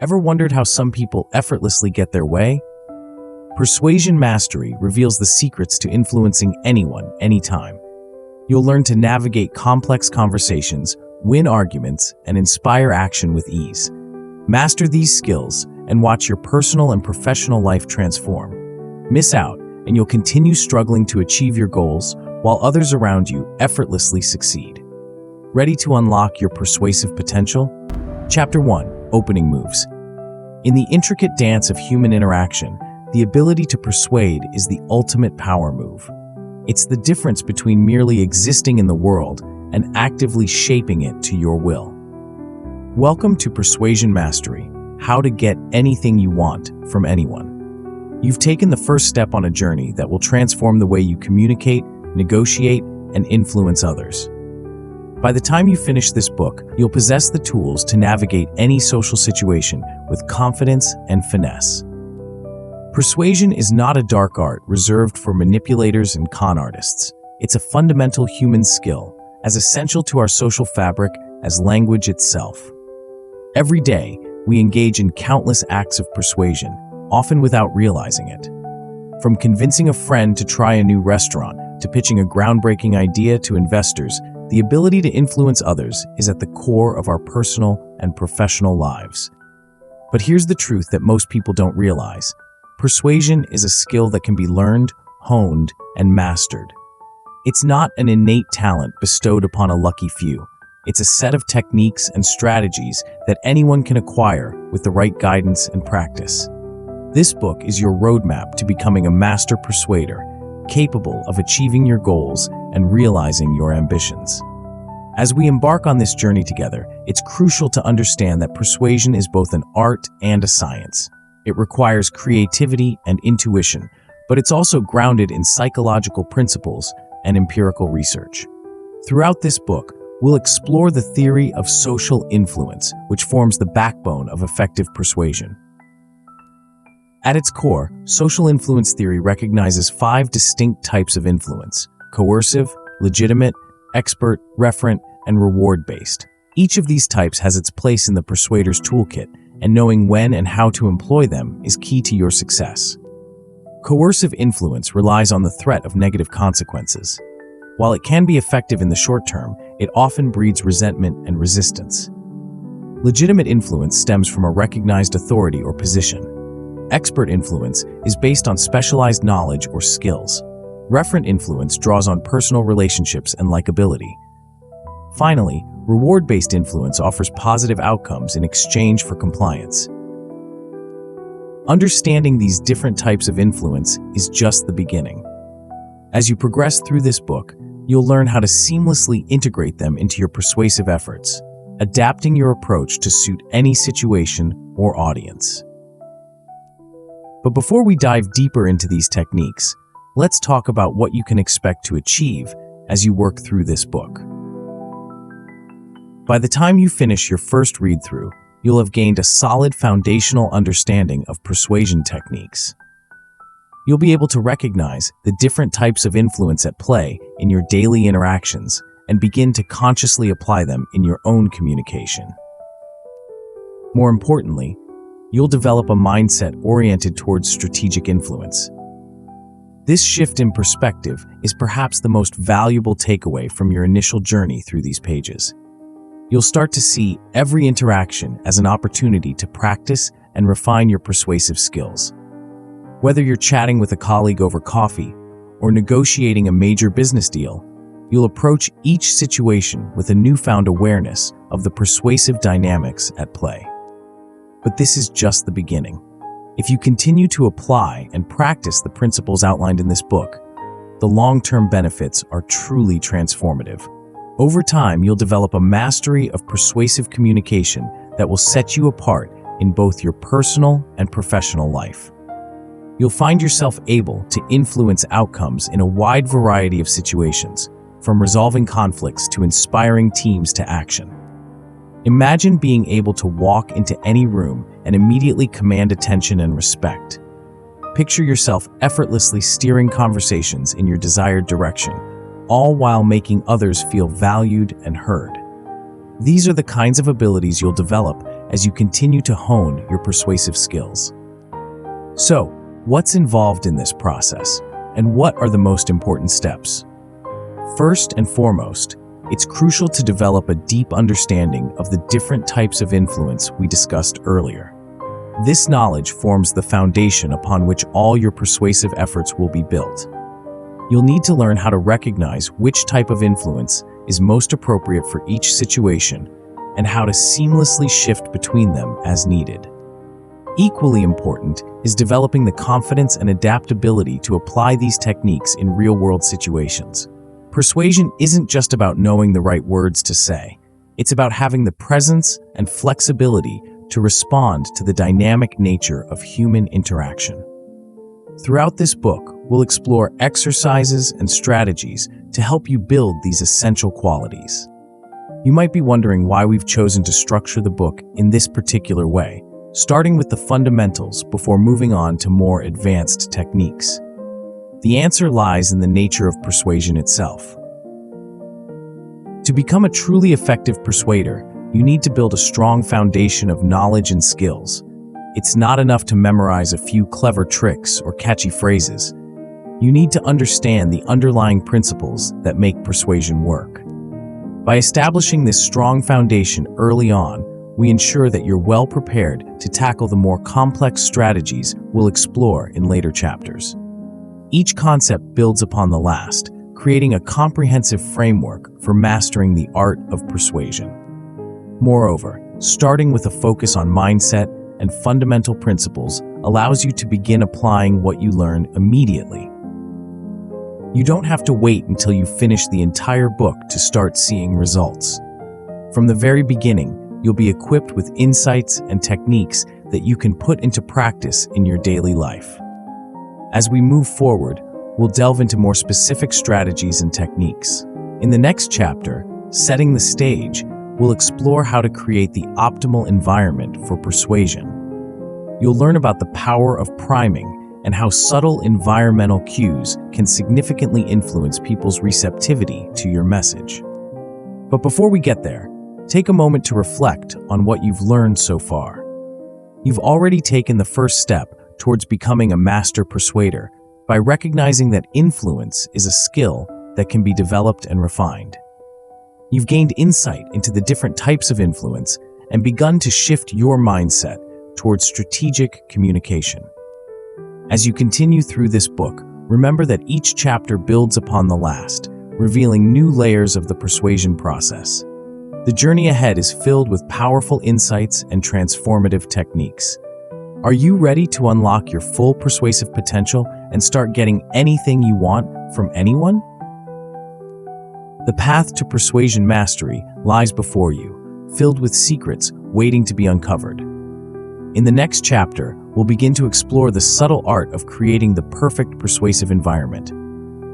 Ever wondered how some people effortlessly get their way? Persuasion Mastery reveals the secrets to influencing anyone, anytime. You'll learn to navigate complex conversations, win arguments, and inspire action with ease. Master these skills and watch your personal and professional life transform. Miss out, and you'll continue struggling to achieve your goals while others around you effortlessly succeed. Ready to unlock your persuasive potential? Chapter 1: Opening Moves. In the intricate dance of human interaction, the ability to persuade is the ultimate power move. It's the difference between merely existing in the world and actively shaping it to your will. Welcome to Persuasion Mastery: How to Get Anything You Want from Anyone. You've taken the first step on a journey that will transform the way you communicate, negotiate, and influence others. By the time you finish this book, you'll possess the tools to navigate any social situation with confidence and finesse. Persuasion is not a dark art reserved for manipulators and con artists. It's a fundamental human skill, as essential to our social fabric as language itself. Every day, we engage in countless acts of persuasion, often without realizing it. From convincing a friend to try a new restaurant, to pitching a groundbreaking idea to investors, the ability to influence others is at the core of our personal and professional lives. But here's the truth that most people don't realize. Persuasion is a skill that can be learned, honed, and mastered. It's not an innate talent bestowed upon a lucky few. It's a set of techniques and strategies that anyone can acquire with the right guidance and practice. This book is your roadmap to becoming a master persuader, capable of achieving your goals and realizing your ambitions. As we embark on this journey together, it's crucial to understand that persuasion is both an art and a science. It requires creativity and intuition, but it's also grounded in psychological principles and empirical research. Throughout this book, we'll explore the theory of social influence, which forms the backbone of effective persuasion. At its core, social influence theory recognizes 5 distinct types of influence: coercive, legitimate, expert, referent, and reward-based. Each of these types has its place in the persuader's toolkit, and knowing when and how to employ them is key to your success. Coercive influence relies on the threat of negative consequences. While it can be effective in the short term, it often breeds resentment and resistance. Legitimate influence stems from a recognized authority or position. Expert influence is based on specialized knowledge or skills. Referent influence draws on personal relationships and likability. Finally, reward-based influence offers positive outcomes in exchange for compliance. Understanding these different types of influence is just the beginning. As you progress through this book, you'll learn how to seamlessly integrate them into your persuasive efforts, adapting your approach to suit any situation or audience. But before we dive deeper into these techniques, let's talk about what you can expect to achieve as you work through this book. By the time you finish your first read-through, you'll have gained a solid foundational understanding of persuasion techniques. You'll be able to recognize the different types of influence at play in your daily interactions and begin to consciously apply them in your own communication. More importantly, you'll develop a mindset oriented towards strategic influence. This shift in perspective is perhaps the most valuable takeaway from your initial journey through these pages. You'll start to see every interaction as an opportunity to practice and refine your persuasive skills. Whether you're chatting with a colleague over coffee or negotiating a major business deal, you'll approach each situation with a newfound awareness of the persuasive dynamics at play. But this is just the beginning. If you continue to apply and practice the principles outlined in this book, the long-term benefits are truly transformative. Over time, you'll develop a mastery of persuasive communication that will set you apart in both your personal and professional life. You'll find yourself able to influence outcomes in a wide variety of situations, from resolving conflicts to inspiring teams to action. Imagine being able to walk into any room and immediately command attention and respect. Picture yourself effortlessly steering conversations in your desired direction, all while making others feel valued and heard. These are the kinds of abilities you'll develop as you continue to hone your persuasive skills. So, what's involved in this process, and what are the most important steps? First and foremost, it's crucial to develop a deep understanding of the different types of influence we discussed earlier. This knowledge forms the foundation upon which all your persuasive efforts will be built. You'll need to learn how to recognize which type of influence is most appropriate for each situation and how to seamlessly shift between them as needed. Equally important is developing the confidence and adaptability to apply these techniques in real-world situations. Persuasion isn't just about knowing the right words to say. It's about having the presence and flexibility to respond to the dynamic nature of human interaction. Throughout this book, we'll explore exercises and strategies to help you build these essential qualities. You might be wondering why we've chosen to structure the book in this particular way, starting with the fundamentals before moving on to more advanced techniques. The answer lies in the nature of persuasion itself. To become a truly effective persuader, you need to build a strong foundation of knowledge and skills. It's not enough to memorize a few clever tricks or catchy phrases. You need to understand the underlying principles that make persuasion work. By establishing this strong foundation early on, we ensure that you're well prepared to tackle the more complex strategies we'll explore in later chapters. Each concept builds upon the last, creating a comprehensive framework for mastering the art of persuasion. Moreover, starting with a focus on mindset and fundamental principles allows you to begin applying what you learn immediately. You don't have to wait until you finish the entire book to start seeing results. From the very beginning, you'll be equipped with insights and techniques that you can put into practice in your daily life. As we move forward, we'll delve into more specific strategies and techniques. In the next chapter, Setting the Stage, we'll explore how to create the optimal environment for persuasion. You'll learn about the power of priming and how subtle environmental cues can significantly influence people's receptivity to your message. But before we get there, take a moment to reflect on what you've learned so far. You've already taken the first step towards becoming a master persuader by recognizing that influence is a skill that can be developed and refined. You've gained insight into the different types of influence and begun to shift your mindset towards strategic communication. As you continue through this book, remember that each chapter builds upon the last, revealing new layers of the persuasion process. The journey ahead is filled with powerful insights and transformative techniques. Are you ready to unlock your full persuasive potential and start getting anything you want from anyone? The path to persuasion mastery lies before you, filled with secrets waiting to be uncovered. In the next chapter, we'll begin to explore the subtle art of creating the perfect persuasive environment.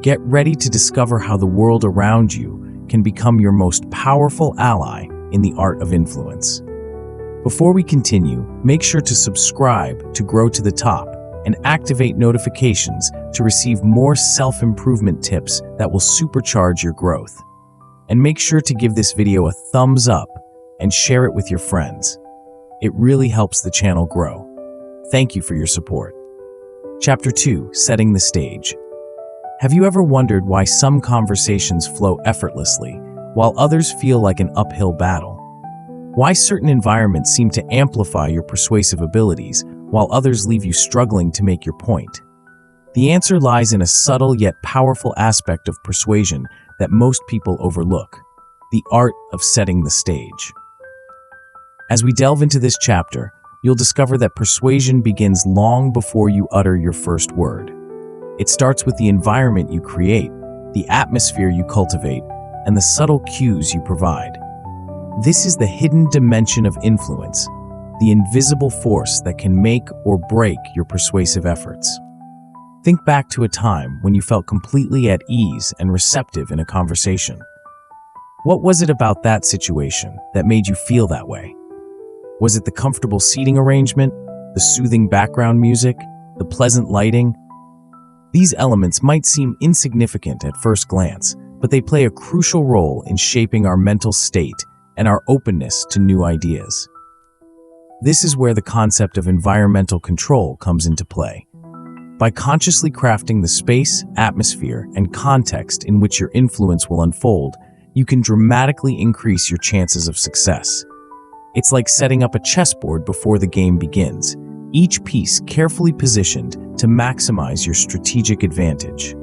Get ready to discover how the world around you can become your most powerful ally in the art of influence. Before we continue, make sure to subscribe to Grow to the Top and activate notifications to receive more self-improvement tips that will supercharge your growth. And make sure to give this video a thumbs up and share it with your friends. It really helps the channel grow. Thank you for your support. Chapter 2, Setting the Stage. Have you ever wondered why some conversations flow effortlessly, while others feel like an uphill battle? Why certain environments seem to amplify your persuasive abilities, while others leave you struggling to make your point? The answer lies in a subtle yet powerful aspect of persuasion that most people overlook: the art of setting the stage. As we delve into this chapter, you'll discover that persuasion begins long before you utter your first word. It starts with the environment you create, the atmosphere you cultivate, and the subtle cues you provide. This is the hidden dimension of influence, the invisible force that can make or break your persuasive efforts. Think back to a time when you felt completely at ease and receptive in a conversation. What was it about that situation that made you feel that way? Was it the comfortable seating arrangement, the soothing background music, the pleasant lighting? These elements might seem insignificant at first glance, but they play a crucial role in shaping our mental state and our openness to new ideas. This is where the concept of environmental control comes into play. By consciously crafting the space, atmosphere, and context in which your influence will unfold, you can dramatically increase your chances of success. It's like setting up a chessboard before the game begins, each piece carefully positioned to maximize your strategic advantage.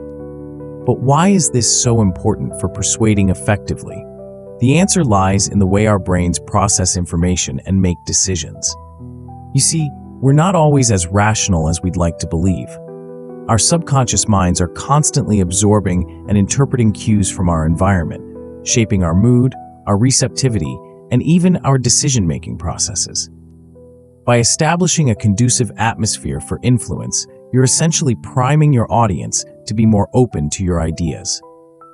But why is this so important for persuading effectively? The answer lies in the way our brains process information and make decisions. You see, we're not always as rational as we'd like to believe. Our subconscious minds are constantly absorbing and interpreting cues from our environment, shaping our mood, our receptivity, and even our decision-making processes. By establishing a conducive atmosphere for influence, you're essentially priming your audience to be more open to your ideas.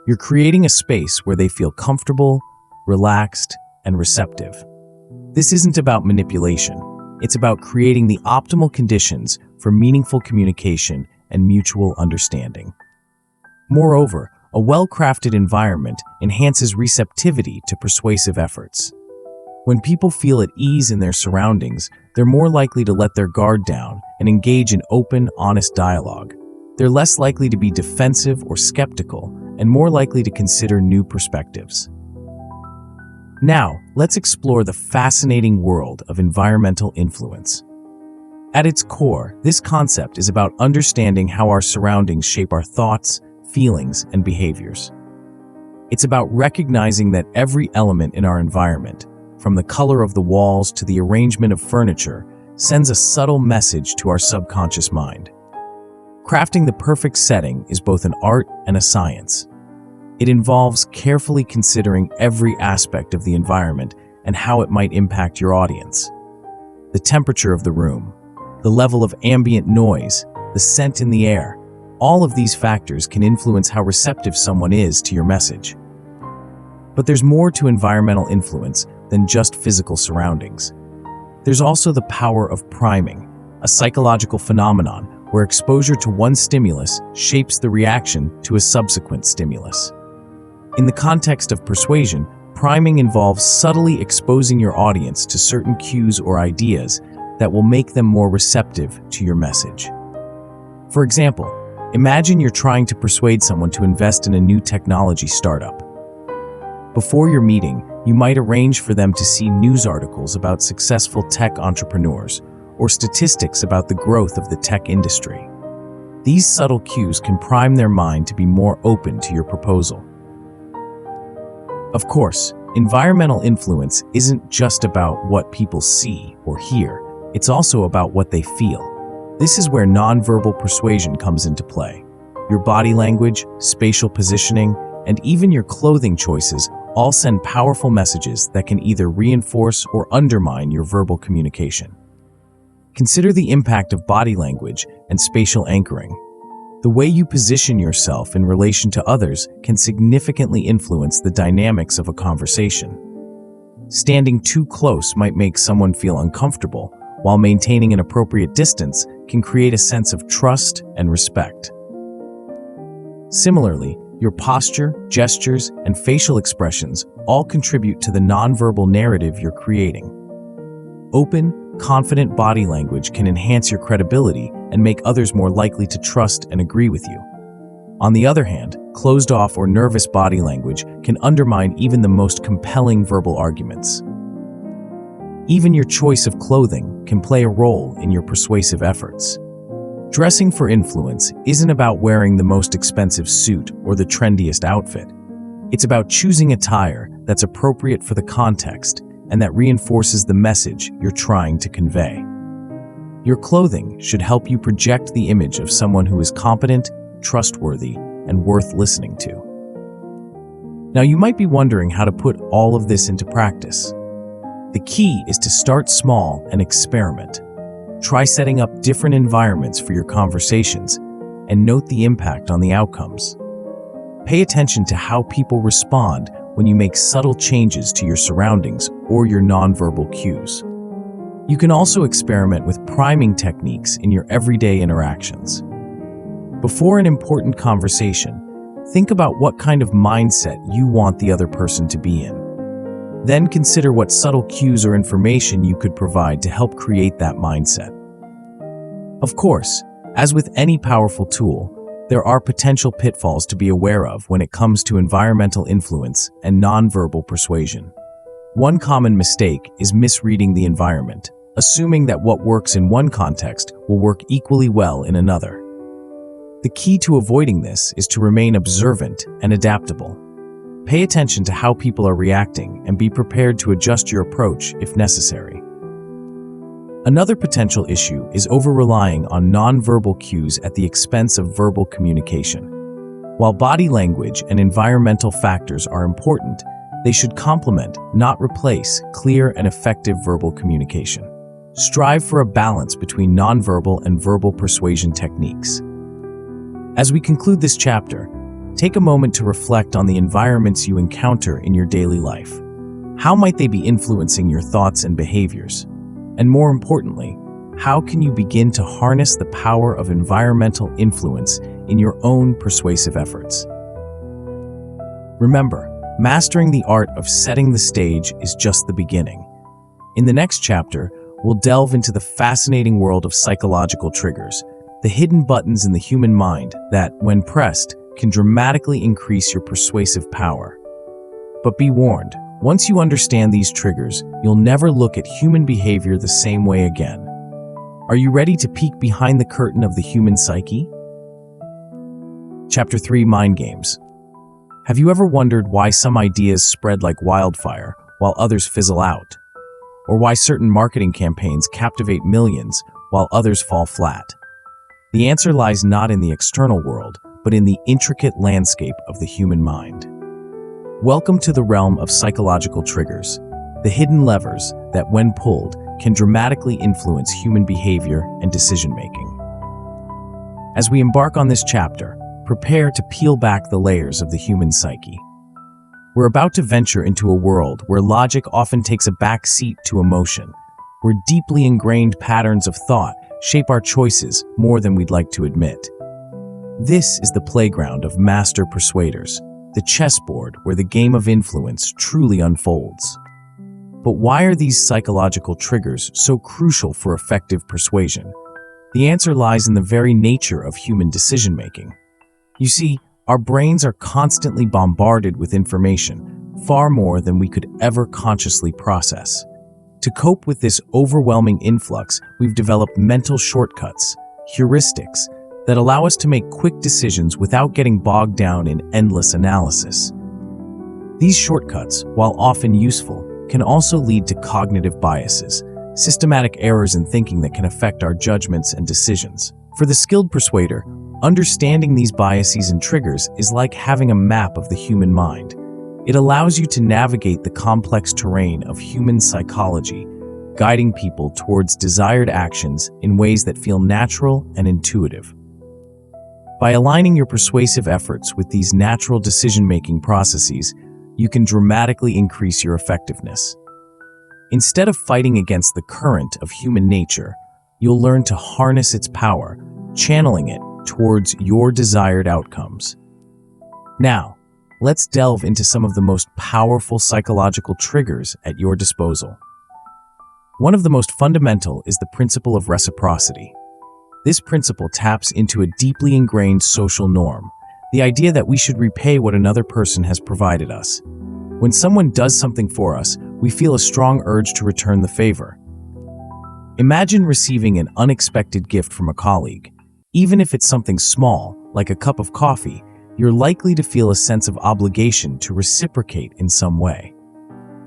You're creating a space where they feel comfortable, relaxed, and receptive. This isn't about manipulation. It's about creating the optimal conditions for meaningful communication and mutual understanding. Moreover, a well-crafted environment enhances receptivity to persuasive efforts. When people feel at ease in their surroundings, they're more likely to let their guard down and engage in open, honest dialogue. They're less likely to be defensive or skeptical, and more likely to consider new perspectives. Now, let's explore the fascinating world of environmental influence. At its core, this concept is about understanding how our surroundings shape our thoughts, feelings, and behaviors. It's about recognizing that every element in our environment, from the color of the walls to the arrangement of furniture, sends a subtle message to our subconscious mind. Crafting the perfect setting is both an art and a science. It involves carefully considering every aspect of the environment and how it might impact your audience. The temperature of the room, the level of ambient noise, the scent in the air, all of these factors can influence how receptive someone is to your message. But there's more to environmental influence than just physical surroundings. There's also the power of priming, a psychological phenomenon where exposure to one stimulus shapes the reaction to a subsequent stimulus. In the context of persuasion, priming involves subtly exposing your audience to certain cues or ideas that will make them more receptive to your message. For example, imagine you're trying to persuade someone to invest in a new technology startup. Before your meeting, you might arrange for them to see news articles about successful tech entrepreneurs or statistics about the growth of the tech industry. These subtle cues can prime their mind to be more open to your proposal. Of course, environmental influence isn't just about what people see or hear, it's also about what they feel. This is where nonverbal persuasion comes into play. Your body language, spatial positioning, and even your clothing choices all send powerful messages that can either reinforce or undermine your verbal communication. Consider the impact of body language and spatial anchoring. The way you position yourself in relation to others can significantly influence the dynamics of a conversation. Standing too close might make someone feel uncomfortable, while maintaining an appropriate distance can create a sense of trust and respect. Similarly, your posture, gestures, and facial expressions all contribute to the nonverbal narrative you're creating. Open, confident body language can enhance your credibility and make others more likely to trust and agree with you. On the other hand, closed-off or nervous body language can undermine even the most compelling verbal arguments. Even your choice of clothing can play a role in your persuasive efforts. Dressing for influence isn't about wearing the most expensive suit or the trendiest outfit. It's about choosing attire that's appropriate for the context and that reinforces the message you're trying to convey. Your clothing should help you project the image of someone who is competent, trustworthy, and worth listening to. Now, you might be wondering how to put all of this into practice. The key is to start small and experiment. Try setting up different environments for your conversations and note the impact on the outcomes. Pay attention to how people respond when you make subtle changes to your surroundings or your nonverbal cues. You can also experiment with priming techniques in your everyday interactions. Before an important conversation, think about what kind of mindset you want the other person to be in. Then consider what subtle cues or information you could provide to help create that mindset. Of course, as with any powerful tool, there are potential pitfalls to be aware of when it comes to environmental influence and nonverbal persuasion. One common mistake is misreading the environment, assuming that what works in one context will work equally well in another. The key to avoiding this is to remain observant and adaptable. Pay attention to how people are reacting and be prepared to adjust your approach if necessary. Another potential issue is over-relying on nonverbal cues at the expense of verbal communication. While body language and environmental factors are important, they should complement, not replace, clear and effective verbal communication. Strive for a balance between nonverbal and verbal persuasion techniques. As we conclude this chapter, take a moment to reflect on the environments you encounter in your daily life. How might they be influencing your thoughts and behaviors? And more importantly, how can you begin to harness the power of environmental influence in your own persuasive efforts? Remember, mastering the art of setting the stage is just the beginning. In the next chapter, we'll delve into the fascinating world of psychological triggers, the hidden buttons in the human mind that, when pressed, can dramatically increase your persuasive power. But be warned, once you understand these triggers, you'll never look at human behavior the same way again. Are you ready to peek behind the curtain of the human psyche? Chapter 3: Mind Games. Have you ever wondered why some ideas spread like wildfire while others fizzle out? Or why certain marketing campaigns captivate millions while others fall flat? The answer lies not in the external world, but in the intricate landscape of the human mind. Welcome to the realm of psychological triggers, the hidden levers that, when pulled, can dramatically influence human behavior and decision-making. As we embark on this chapter, prepare to peel back the layers of the human psyche. We're about to venture into a world where logic often takes a back seat to emotion, where deeply ingrained patterns of thought shape our choices more than we'd like to admit. This is the playground of master persuaders, the chessboard where the game of influence truly unfolds. But why are these psychological triggers so crucial for effective persuasion? The answer lies in the very nature of human decision-making. You see, our brains are constantly bombarded with information, far more than we could ever consciously process. To cope with this overwhelming influx, we've developed mental shortcuts, heuristics, that allow us to make quick decisions without getting bogged down in endless analysis. These shortcuts, while often useful, can also lead to cognitive biases, systematic errors in thinking that can affect our judgments and decisions. For the skilled persuader, understanding these biases and triggers is like having a map of the human mind. It allows you to navigate the complex terrain of human psychology, guiding people towards desired actions in ways that feel natural and intuitive. By aligning your persuasive efforts with these natural decision-making processes, you can dramatically increase your effectiveness. Instead of fighting against the current of human nature, you'll learn to harness its power, channeling it towards your desired outcomes. Now, let's delve into some of the most powerful psychological triggers at your disposal. One of the most fundamental is the principle of reciprocity. This principle taps into a deeply ingrained social norm, the idea that we should repay what another person has provided us. When someone does something for us, we feel a strong urge to return the favor. Imagine receiving an unexpected gift from a colleague. Even if it's something small, like a cup of coffee, you're likely to feel a sense of obligation to reciprocate in some way.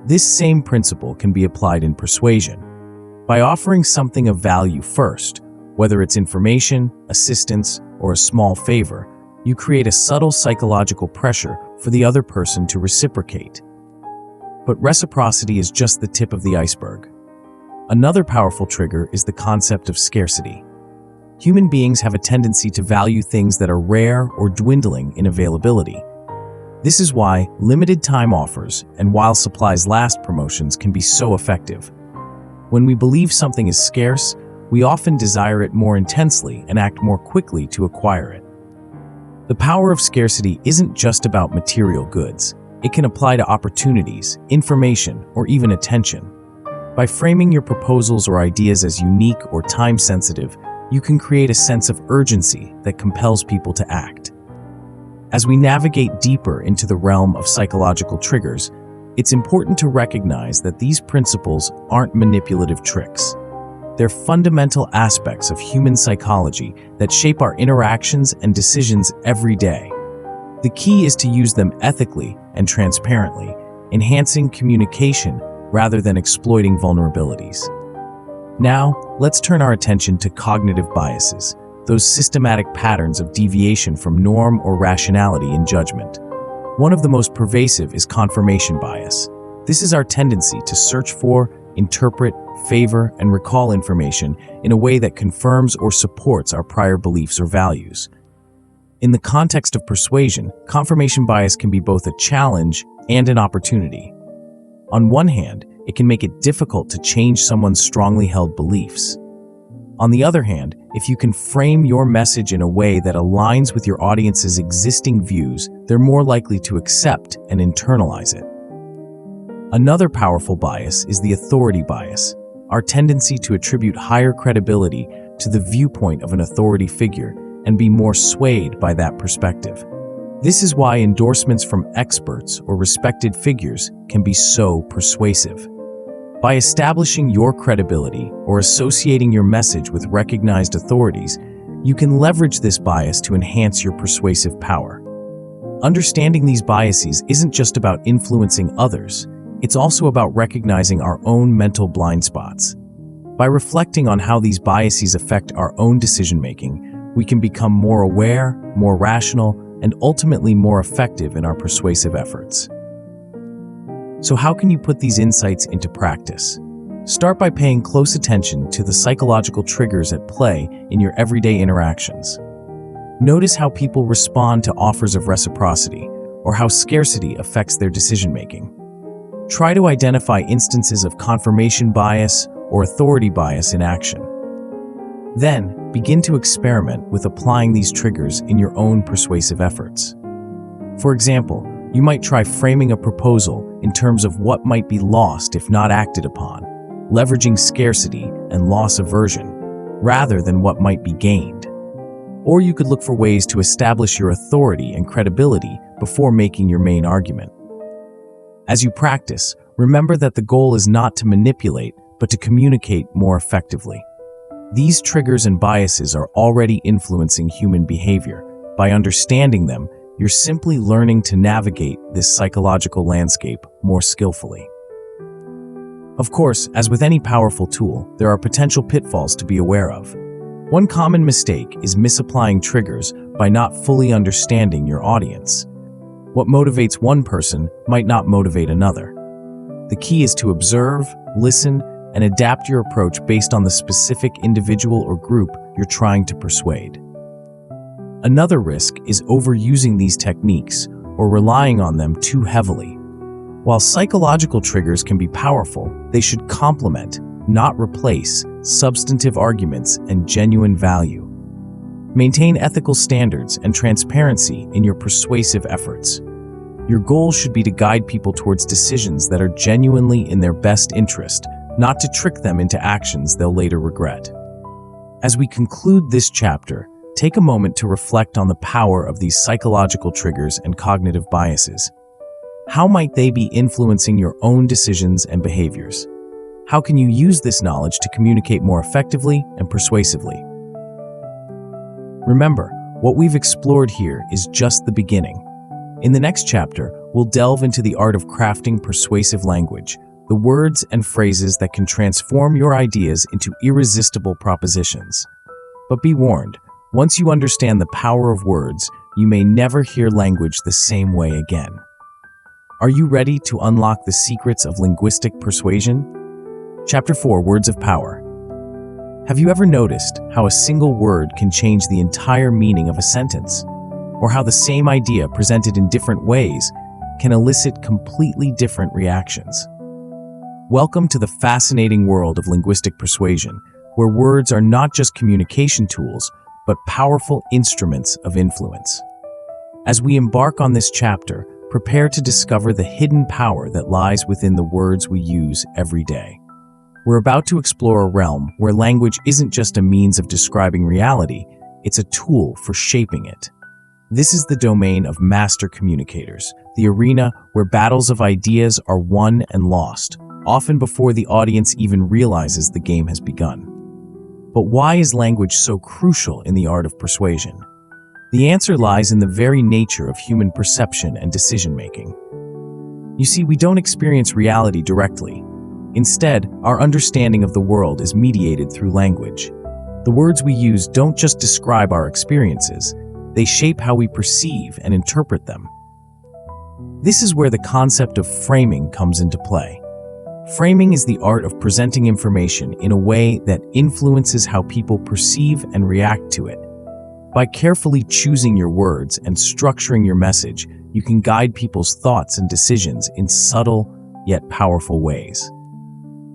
This same principle can be applied in persuasion. By offering something of value first, whether it's information, assistance, or a small favor, you create a subtle psychological pressure for the other person to reciprocate. But reciprocity is just the tip of the iceberg. Another powerful trigger is the concept of scarcity. Human beings have a tendency to value things that are rare or dwindling in availability. This is why limited time offers and while supplies last promotions can be so effective. When we believe something is scarce, we often desire it more intensely and act more quickly to acquire it. The power of scarcity isn't just about material goods. It can apply to opportunities, information, or even attention. By framing your proposals or ideas as unique or time-sensitive, you can create a sense of urgency that compels people to act. As we navigate deeper into the realm of psychological triggers, it's important to recognize that these principles aren't manipulative tricks. They're fundamental aspects of human psychology that shape our interactions and decisions every day. The key is to use them ethically and transparently, enhancing communication rather than exploiting vulnerabilities. Now, let's turn our attention to cognitive biases, those systematic patterns of deviation from norm or rationality in judgment. One of the most pervasive is confirmation bias. This is our tendency to search for, interpret, favor, and recall information in a way that confirms or supports our prior beliefs or values. In the context of persuasion, confirmation bias can be both a challenge and an opportunity. On one hand, it can make it difficult to change someone's strongly held beliefs. On the other hand, if you can frame your message in a way that aligns with your audience's existing views, they're more likely to accept and internalize it. Another powerful bias is the authority bias, our tendency to attribute higher credibility to the viewpoint of an authority figure and be more swayed by that perspective. This is why endorsements from experts or respected figures can be so persuasive. By establishing your credibility or associating your message with recognized authorities, you can leverage this bias to enhance your persuasive power. Understanding these biases isn't just about influencing others, it's also about recognizing our own mental blind spots. By reflecting on how these biases affect our own decision-making, we can become more aware, more rational, and ultimately more effective in our persuasive efforts. So how can you put these insights into practice? Start by paying close attention to the psychological triggers at play in your everyday interactions. Notice how people respond to offers of reciprocity, or how scarcity affects their decision-making. Try to identify instances of confirmation bias or authority bias in action. Then, begin to experiment with applying these triggers in your own persuasive efforts. For example, you might try framing a proposal in terms of what might be lost if not acted upon, leveraging scarcity and loss aversion, rather than what might be gained. Or you could look for ways to establish your authority and credibility before making your main argument. As you practice, remember that the goal is not to manipulate, but to communicate more effectively. These triggers and biases are already influencing human behavior. By understanding them, you're simply learning to navigate this psychological landscape more skillfully. Of course, as with any powerful tool, there are potential pitfalls to be aware of. One common mistake is misapplying triggers by not fully understanding your audience. What motivates one person might not motivate another. The key is to observe, listen, and adapt your approach based on the specific individual or group you're trying to persuade. Another risk is overusing these techniques or relying on them too heavily. While psychological triggers can be powerful, they should complement, not replace, substantive arguments and genuine value. Maintain ethical standards and transparency in your persuasive efforts. Your goal should be to guide people towards decisions that are genuinely in their best interest, not to trick them into actions they'll later regret. As we conclude this chapter, take a moment to reflect on the power of these psychological triggers and cognitive biases. How might they be influencing your own decisions and behaviors? How can you use this knowledge to communicate more effectively and persuasively? Remember, what we've explored here is just the beginning. In the next chapter, we'll delve into the art of crafting persuasive language, the words and phrases that can transform your ideas into irresistible propositions. But be warned, once you understand the power of words, you may never hear language the same way again. Are you ready to unlock the secrets of linguistic persuasion? Chapter 4, Words of Power. Have you ever noticed how a single word can change the entire meaning of a sentence? Or how the same idea presented in different ways can elicit completely different reactions? Welcome to the fascinating world of linguistic persuasion, where words are not just communication tools, but powerful instruments of influence. As we embark on this chapter, prepare to discover the hidden power that lies within the words we use every day. We're about to explore a realm where language isn't just a means of describing reality, it's a tool for shaping it. This is the domain of master communicators, the arena where battles of ideas are won and lost, often before the audience even realizes the game has begun. But why is language so crucial in the art of persuasion? The answer lies in the very nature of human perception and decision-making. You see, we don't experience reality directly. Instead, our understanding of the world is mediated through language. The words we use don't just describe our experiences, they shape how we perceive and interpret them. This is where the concept of framing comes into play. Framing is the art of presenting information in a way that influences how people perceive and react to it. By carefully choosing your words and structuring your message, you can guide people's thoughts and decisions in subtle yet powerful ways.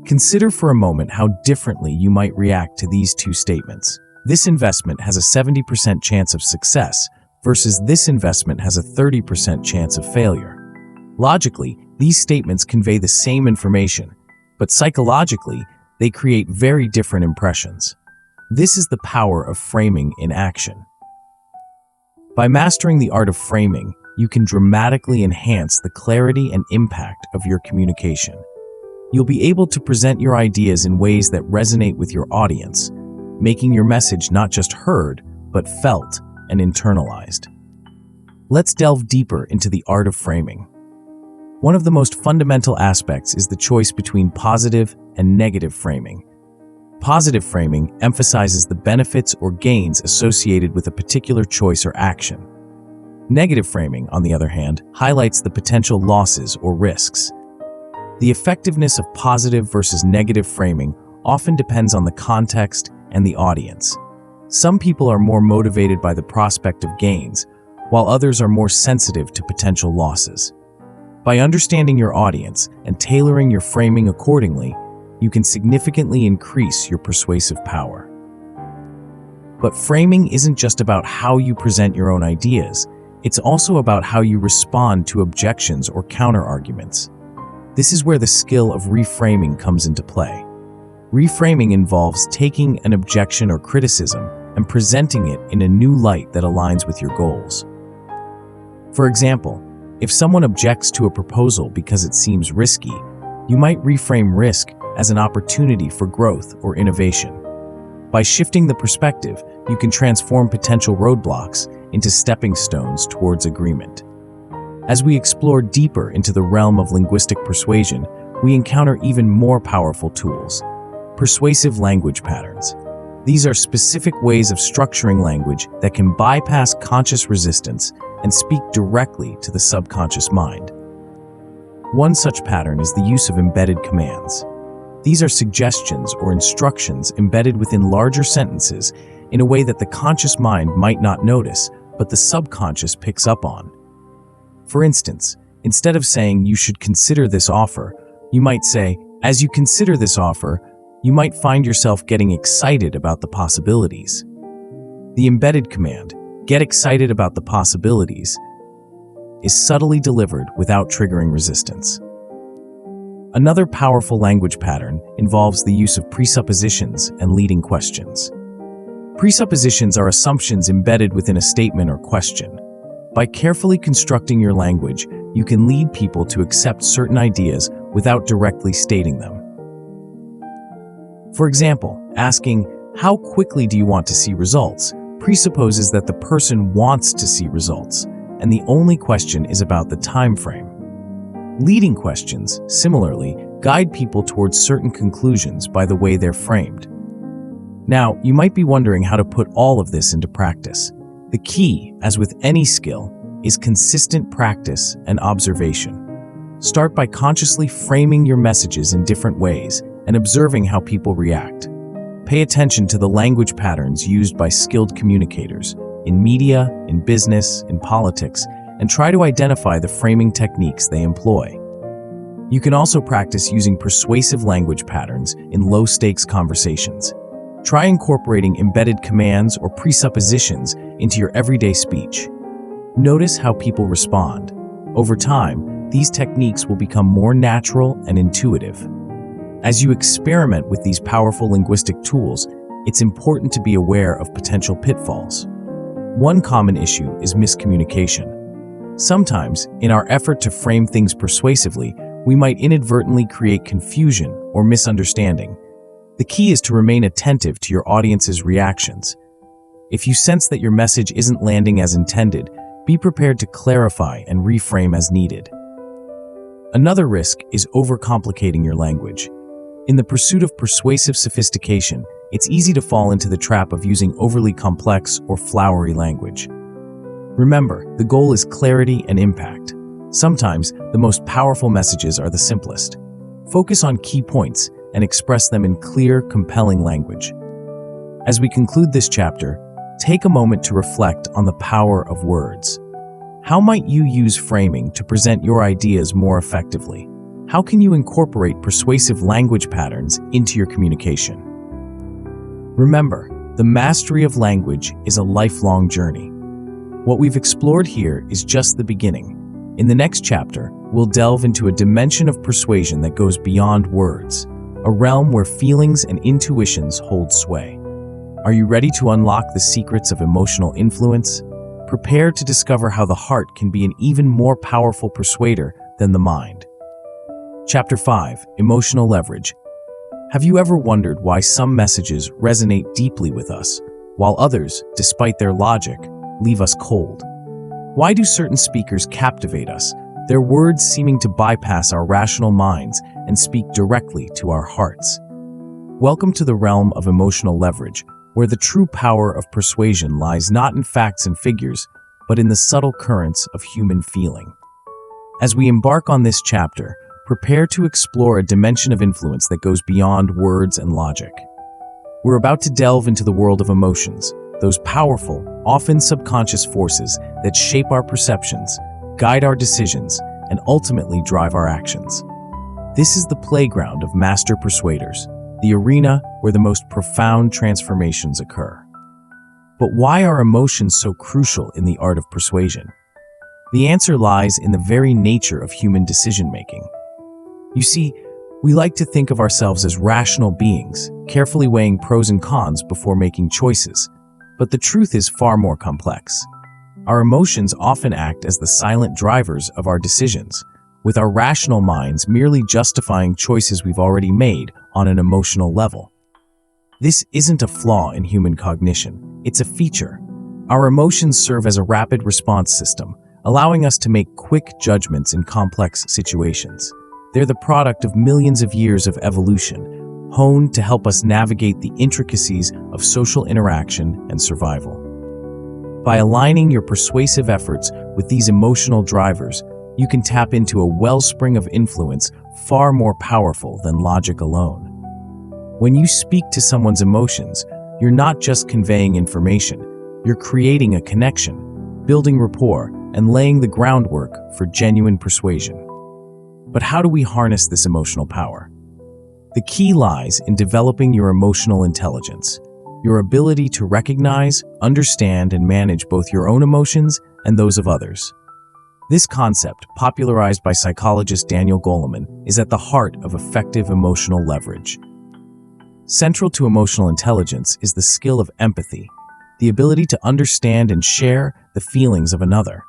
Consider for a moment how differently you might react to these two statements. This investment has a 70% chance of success versus this investment has a 30% chance of failure. Logically, these statements convey the same information, but psychologically, they create very different impressions. This is the power of framing in action. By mastering the art of framing, you can dramatically enhance the clarity and impact of your communication. You'll be able to present your ideas in ways that resonate with your audience, making your message not just heard, but felt and internalized. Let's delve deeper into the art of framing. One of the most fundamental aspects is the choice between positive and negative framing. Positive framing emphasizes the benefits or gains associated with a particular choice or action. Negative framing, on the other hand, highlights the potential losses or risks. The effectiveness of positive versus negative framing often depends on the context and the audience. Some people are more motivated by the prospect of gains, while others are more sensitive to potential losses. By understanding your audience and tailoring your framing accordingly, you can significantly increase your persuasive power. But framing isn't just about how you present your own ideas, it's also about how you respond to objections or counter-arguments. This is where the skill of reframing comes into play. Reframing involves taking an objection or criticism and presenting it in a new light that aligns with your goals. For example, if someone objects to a proposal because it seems risky, you might reframe risk as an opportunity for growth or innovation. By shifting the perspective, you can transform potential roadblocks into stepping stones towards agreement. As we explore deeper into the realm of linguistic persuasion, we encounter even more powerful tools. Persuasive language patterns. These are specific ways of structuring language that can bypass conscious resistance and speak directly to the subconscious mind. One such pattern is the use of embedded commands. These are suggestions or instructions embedded within larger sentences in a way that the conscious mind might not notice, but the subconscious picks up on. For instance, instead of saying, "You should consider this offer," you might say, "As you consider this offer, you might find yourself getting excited about the possibilities." The embedded command, "Get excited about the possibilities," is subtly delivered without triggering resistance. Another powerful language pattern involves the use of presuppositions and leading questions. Presuppositions are assumptions embedded within a statement or question. By carefully constructing your language, you can lead people to accept certain ideas without directly stating them. For example, asking, "How quickly do you want to see results?" presupposes that the person wants to see results, and the only question is about the time frame. Leading questions, similarly, guide people towards certain conclusions by the way they're framed. Now, you might be wondering how to put all of this into practice. The key, as with any skill, is consistent practice and observation. Start by consciously framing your messages in different ways and observing how people react. Pay attention to the language patterns used by skilled communicators in media, in business, in politics, and try to identify the framing techniques they employ. You can also practice using persuasive language patterns in low-stakes conversations. Try incorporating embedded commands or presuppositions into your everyday speech. Notice how people respond. Over time, these techniques will become more natural and intuitive. As you experiment with these powerful linguistic tools, it's important to be aware of potential pitfalls. One common issue is miscommunication. Sometimes, in our effort to frame things persuasively, we might inadvertently create confusion or misunderstanding. The key is to remain attentive to your audience's reactions. If you sense that your message isn't landing as intended, be prepared to clarify and reframe as needed. Another risk is overcomplicating your language. In the pursuit of persuasive sophistication, it's easy to fall into the trap of using overly complex or flowery language. Remember, the goal is clarity and impact. Sometimes, the most powerful messages are the simplest. Focus on key points and express them in clear, compelling language. As we conclude this chapter, take a moment to reflect on the power of words. How might you use framing to present your ideas more effectively? How can you incorporate persuasive language patterns into your communication? Remember, the mastery of language is a lifelong journey. What we've explored here is just the beginning. In the next chapter, we'll delve into a dimension of persuasion that goes beyond words, a realm where feelings and intuitions hold sway. Are you ready to unlock the secrets of emotional influence? Prepare to discover how the heart can be an even more powerful persuader than the mind. Chapter 5: Emotional Leverage. Have you ever wondered why some messages resonate deeply with us, while others, despite their logic, leave us cold? Why do certain speakers captivate us, their words seeming to bypass our rational minds and speak directly to our hearts? Welcome to the realm of emotional leverage, where the true power of persuasion lies not in facts and figures, but in the subtle currents of human feeling. As we embark on this chapter, prepare to explore a dimension of influence that goes beyond words and logic. We're about to delve into the world of emotions, those powerful, often subconscious forces that shape our perceptions, guide our decisions, and ultimately drive our actions. This is the playground of master persuaders, the arena where the most profound transformations occur. But why are emotions so crucial in the art of persuasion? The answer lies in the very nature of human decision-making. You see, we like to think of ourselves as rational beings, carefully weighing pros and cons before making choices. But the truth is far more complex. Our emotions often act as the silent drivers of our decisions, with our rational minds merely justifying choices we've already made on an emotional level. This isn't a flaw in human cognition, it's a feature. Our emotions serve as a rapid response system, allowing us to make quick judgments in complex situations. They're the product of millions of years of evolution, honed to help us navigate the intricacies of social interaction and survival. By aligning your persuasive efforts with these emotional drivers, you can tap into a wellspring of influence far more powerful than logic alone. When you speak to someone's emotions, you're not just conveying information, you're creating a connection, building rapport, and laying the groundwork for genuine persuasion. But how do we harness this emotional power? The key lies in developing your emotional intelligence, your ability to recognize, understand, and manage both your own emotions and those of others. This concept, popularized by psychologist Daniel Goleman, is at the heart of effective emotional leverage. Central to emotional intelligence is the skill of empathy, the ability to understand and share the feelings of another.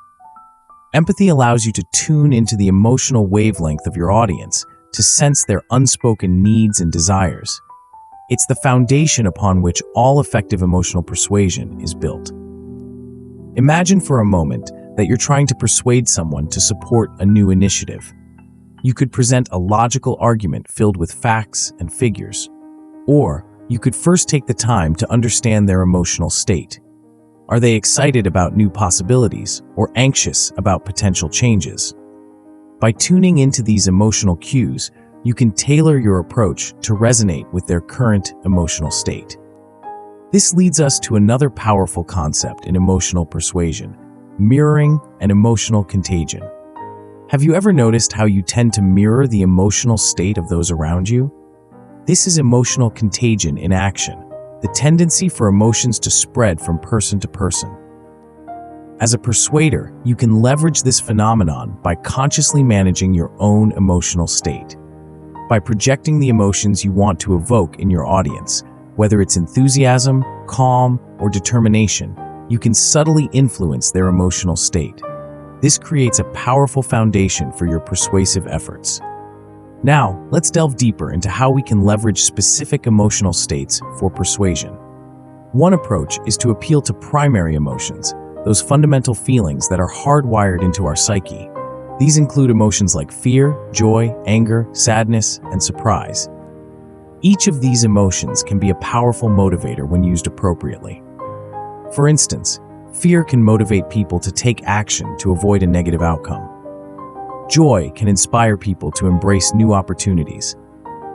Empathy allows you to tune into the emotional wavelength of your audience, to sense their unspoken needs and desires. It's the foundation upon which all effective emotional persuasion is built. Imagine for a moment that you're trying to persuade someone to support a new initiative. You could present a logical argument filled with facts and figures, or you could first take the time to understand their emotional state. Are they excited about new possibilities or anxious about potential changes? By tuning into these emotional cues, you can tailor your approach to resonate with their current emotional state. This leads us to another powerful concept in emotional persuasion: mirroring and emotional contagion. Have you ever noticed how you tend to mirror the emotional state of those around you? This is emotional contagion in action, the tendency for emotions to spread from person to person. As a persuader, you can leverage this phenomenon by consciously managing your own emotional state. By projecting the emotions you want to evoke in your audience, whether it's enthusiasm, calm, or determination, you can subtly influence their emotional state. This creates a powerful foundation for your persuasive efforts. Now, let's delve deeper into how we can leverage specific emotional states for persuasion. One approach is to appeal to primary emotions, those fundamental feelings that are hardwired into our psyche. These include emotions like fear, joy, anger, sadness, and surprise. Each of these emotions can be a powerful motivator when used appropriately. For instance, fear can motivate people to take action to avoid a negative outcome. Joy can inspire people to embrace new opportunities.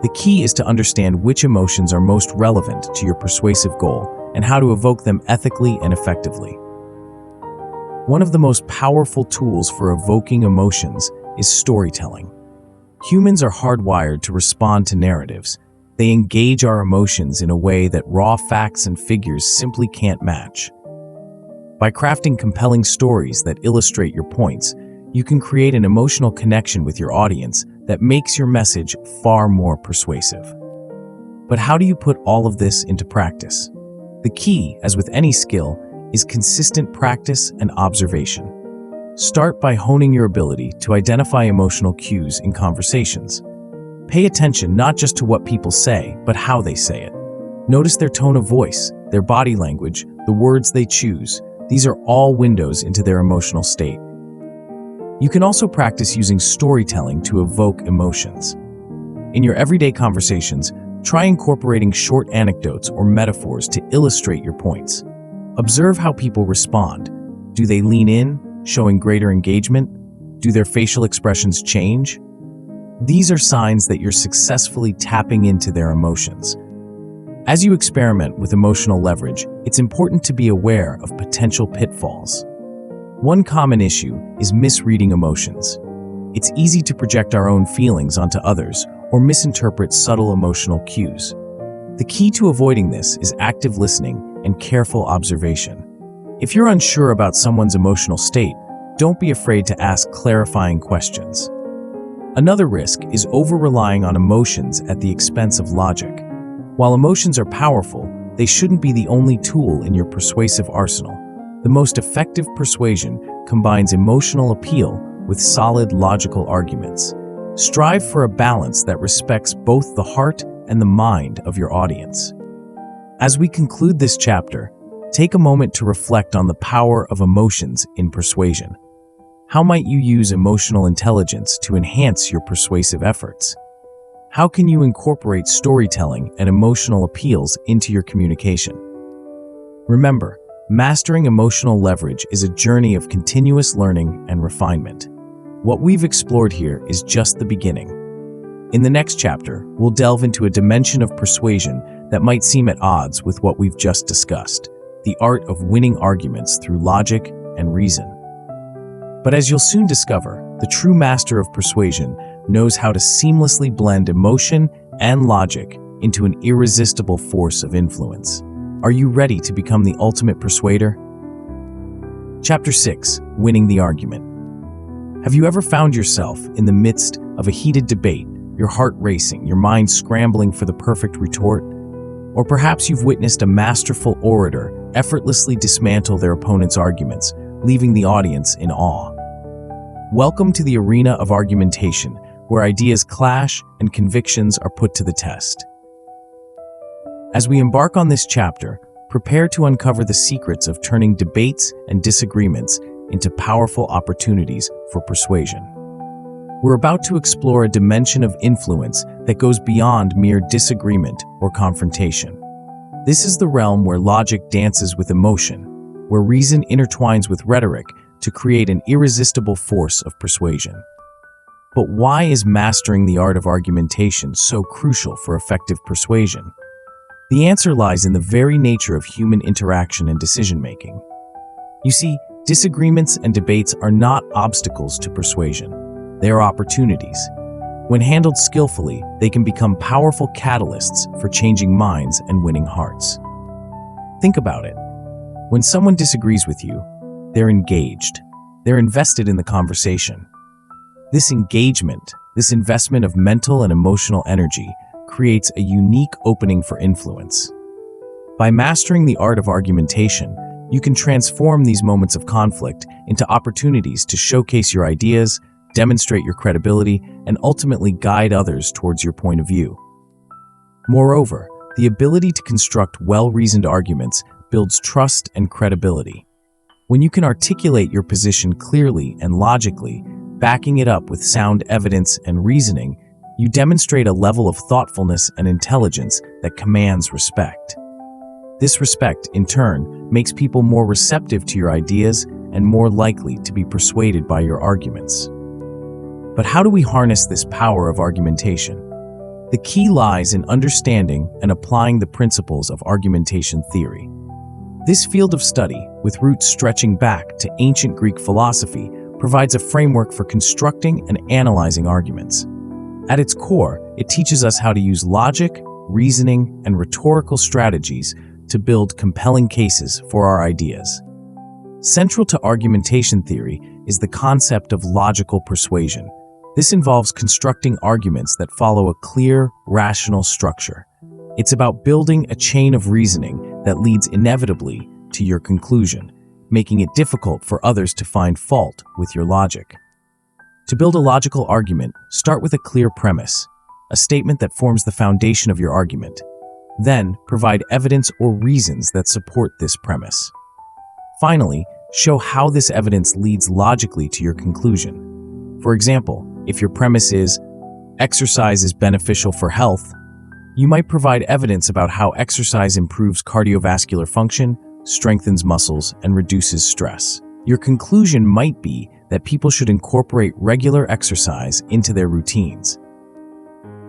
The key is to understand which emotions are most relevant to your persuasive goal and how to evoke them ethically and effectively. One of the most powerful tools for evoking emotions is storytelling. Humans are hardwired to respond to narratives. They engage our emotions in a way that raw facts and figures simply can't match. By crafting compelling stories that illustrate your points, you can create an emotional connection with your audience that makes your message far more persuasive. But how do you put all of this into practice? The key, as with any skill, is consistent practice and observation. Start by honing your ability to identify emotional cues in conversations. Pay attention not just to what people say, but how they say it. Notice their tone of voice, their body language, the words they choose. These are all windows into their emotional state. You can also practice using storytelling to evoke emotions. In your everyday conversations, try incorporating short anecdotes or metaphors to illustrate your points. Observe how people respond. Do they lean in, showing greater engagement? Do their facial expressions change? These are signs that you're successfully tapping into their emotions. As you experiment with emotional leverage, it's important to be aware of potential pitfalls. One common issue is misreading emotions. It's easy to project our own feelings onto others or misinterpret subtle emotional cues. The key to avoiding this is active listening and careful observation. If you're unsure about someone's emotional state, don't be afraid to ask clarifying questions. Another risk is over-relying on emotions at the expense of logic. While emotions are powerful, they shouldn't be the only tool in your persuasive arsenal. The most effective persuasion combines emotional appeal with solid logical arguments. Strive for a balance that respects both the heart and the mind of your audience. As we conclude this chapter, take a moment to reflect on the power of emotions in persuasion. How might you use emotional intelligence to enhance your persuasive efforts? How can you incorporate storytelling and emotional appeals into your communication? Remember, mastering emotional leverage is a journey of continuous learning and refinement. What we've explored here is just the beginning. In the next chapter, we'll delve into a dimension of persuasion that might seem at odds with what we've just discussed, the art of winning arguments through logic and reason. But as you'll soon discover, the true master of persuasion knows how to seamlessly blend emotion and logic into an irresistible force of influence. Are you ready to become the ultimate persuader? Chapter 6: Winning the Argument. Have you ever found yourself in the midst of a heated debate, your heart racing, your mind scrambling for the perfect retort? Or perhaps you've witnessed a masterful orator effortlessly dismantle their opponent's arguments, leaving the audience in awe. Welcome to the arena of argumentation, where ideas clash and convictions are put to the test. As we embark on this chapter, prepare to uncover the secrets of turning debates and disagreements into powerful opportunities for persuasion. We're about to explore a dimension of influence that goes beyond mere disagreement or confrontation. This is the realm where logic dances with emotion, where reason intertwines with rhetoric to create an irresistible force of persuasion. But why is mastering the art of argumentation so crucial for effective persuasion? The answer lies in the very nature of human interaction and decision-making. You see, disagreements and debates are not obstacles to persuasion. They are opportunities. When handled skillfully, they can become powerful catalysts for changing minds and winning hearts. Think about it. When someone disagrees with you, they're engaged. They're invested in the conversation. This engagement, this investment of mental and emotional energy, creates a unique opening for influence. By mastering the art of argumentation, you can transform these moments of conflict into opportunities to showcase your ideas, demonstrate your credibility, and ultimately guide others towards your point of view. Moreover, the ability to construct well-reasoned arguments builds trust and credibility. When you can articulate your position clearly and logically, backing it up with sound evidence and reasoning, you demonstrate a level of thoughtfulness and intelligence that commands respect. This respect, in turn, makes people more receptive to your ideas and more likely to be persuaded by your arguments. But how do we harness this power of argumentation? The key lies in understanding and applying the principles of argumentation theory. This field of study, with roots stretching back to ancient Greek philosophy, provides a framework for constructing and analyzing arguments. At its core, it teaches us how to use logic, reasoning, and rhetorical strategies to build compelling cases for our ideas. Central to argumentation theory is the concept of logical persuasion. This involves constructing arguments that follow a clear, rational structure. It's about building a chain of reasoning that leads inevitably to your conclusion, making it difficult for others to find fault with your logic. To build a logical argument, start with a clear premise, a statement that forms the foundation of your argument. Then, provide evidence or reasons that support this premise. Finally, show how this evidence leads logically to your conclusion. For example, if your premise is, exercise is beneficial for health, you might provide evidence about how exercise improves cardiovascular function, strengthens muscles, and reduces stress. Your conclusion might be that people should incorporate regular exercise into their routines.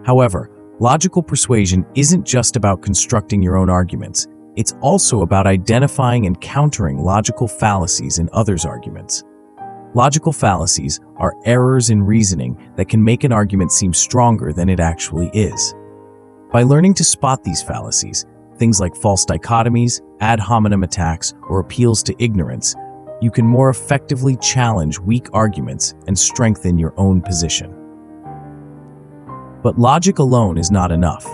However, logical persuasion isn't just about constructing your own arguments. It's also about identifying and countering logical fallacies in others' arguments. Logical fallacies are errors in reasoning that can make an argument seem stronger than it actually is. By learning to spot these fallacies, things like false dichotomies, ad hominem attacks, or appeals to ignorance, you can more effectively challenge weak arguments and strengthen your own position. But logic alone is not enough.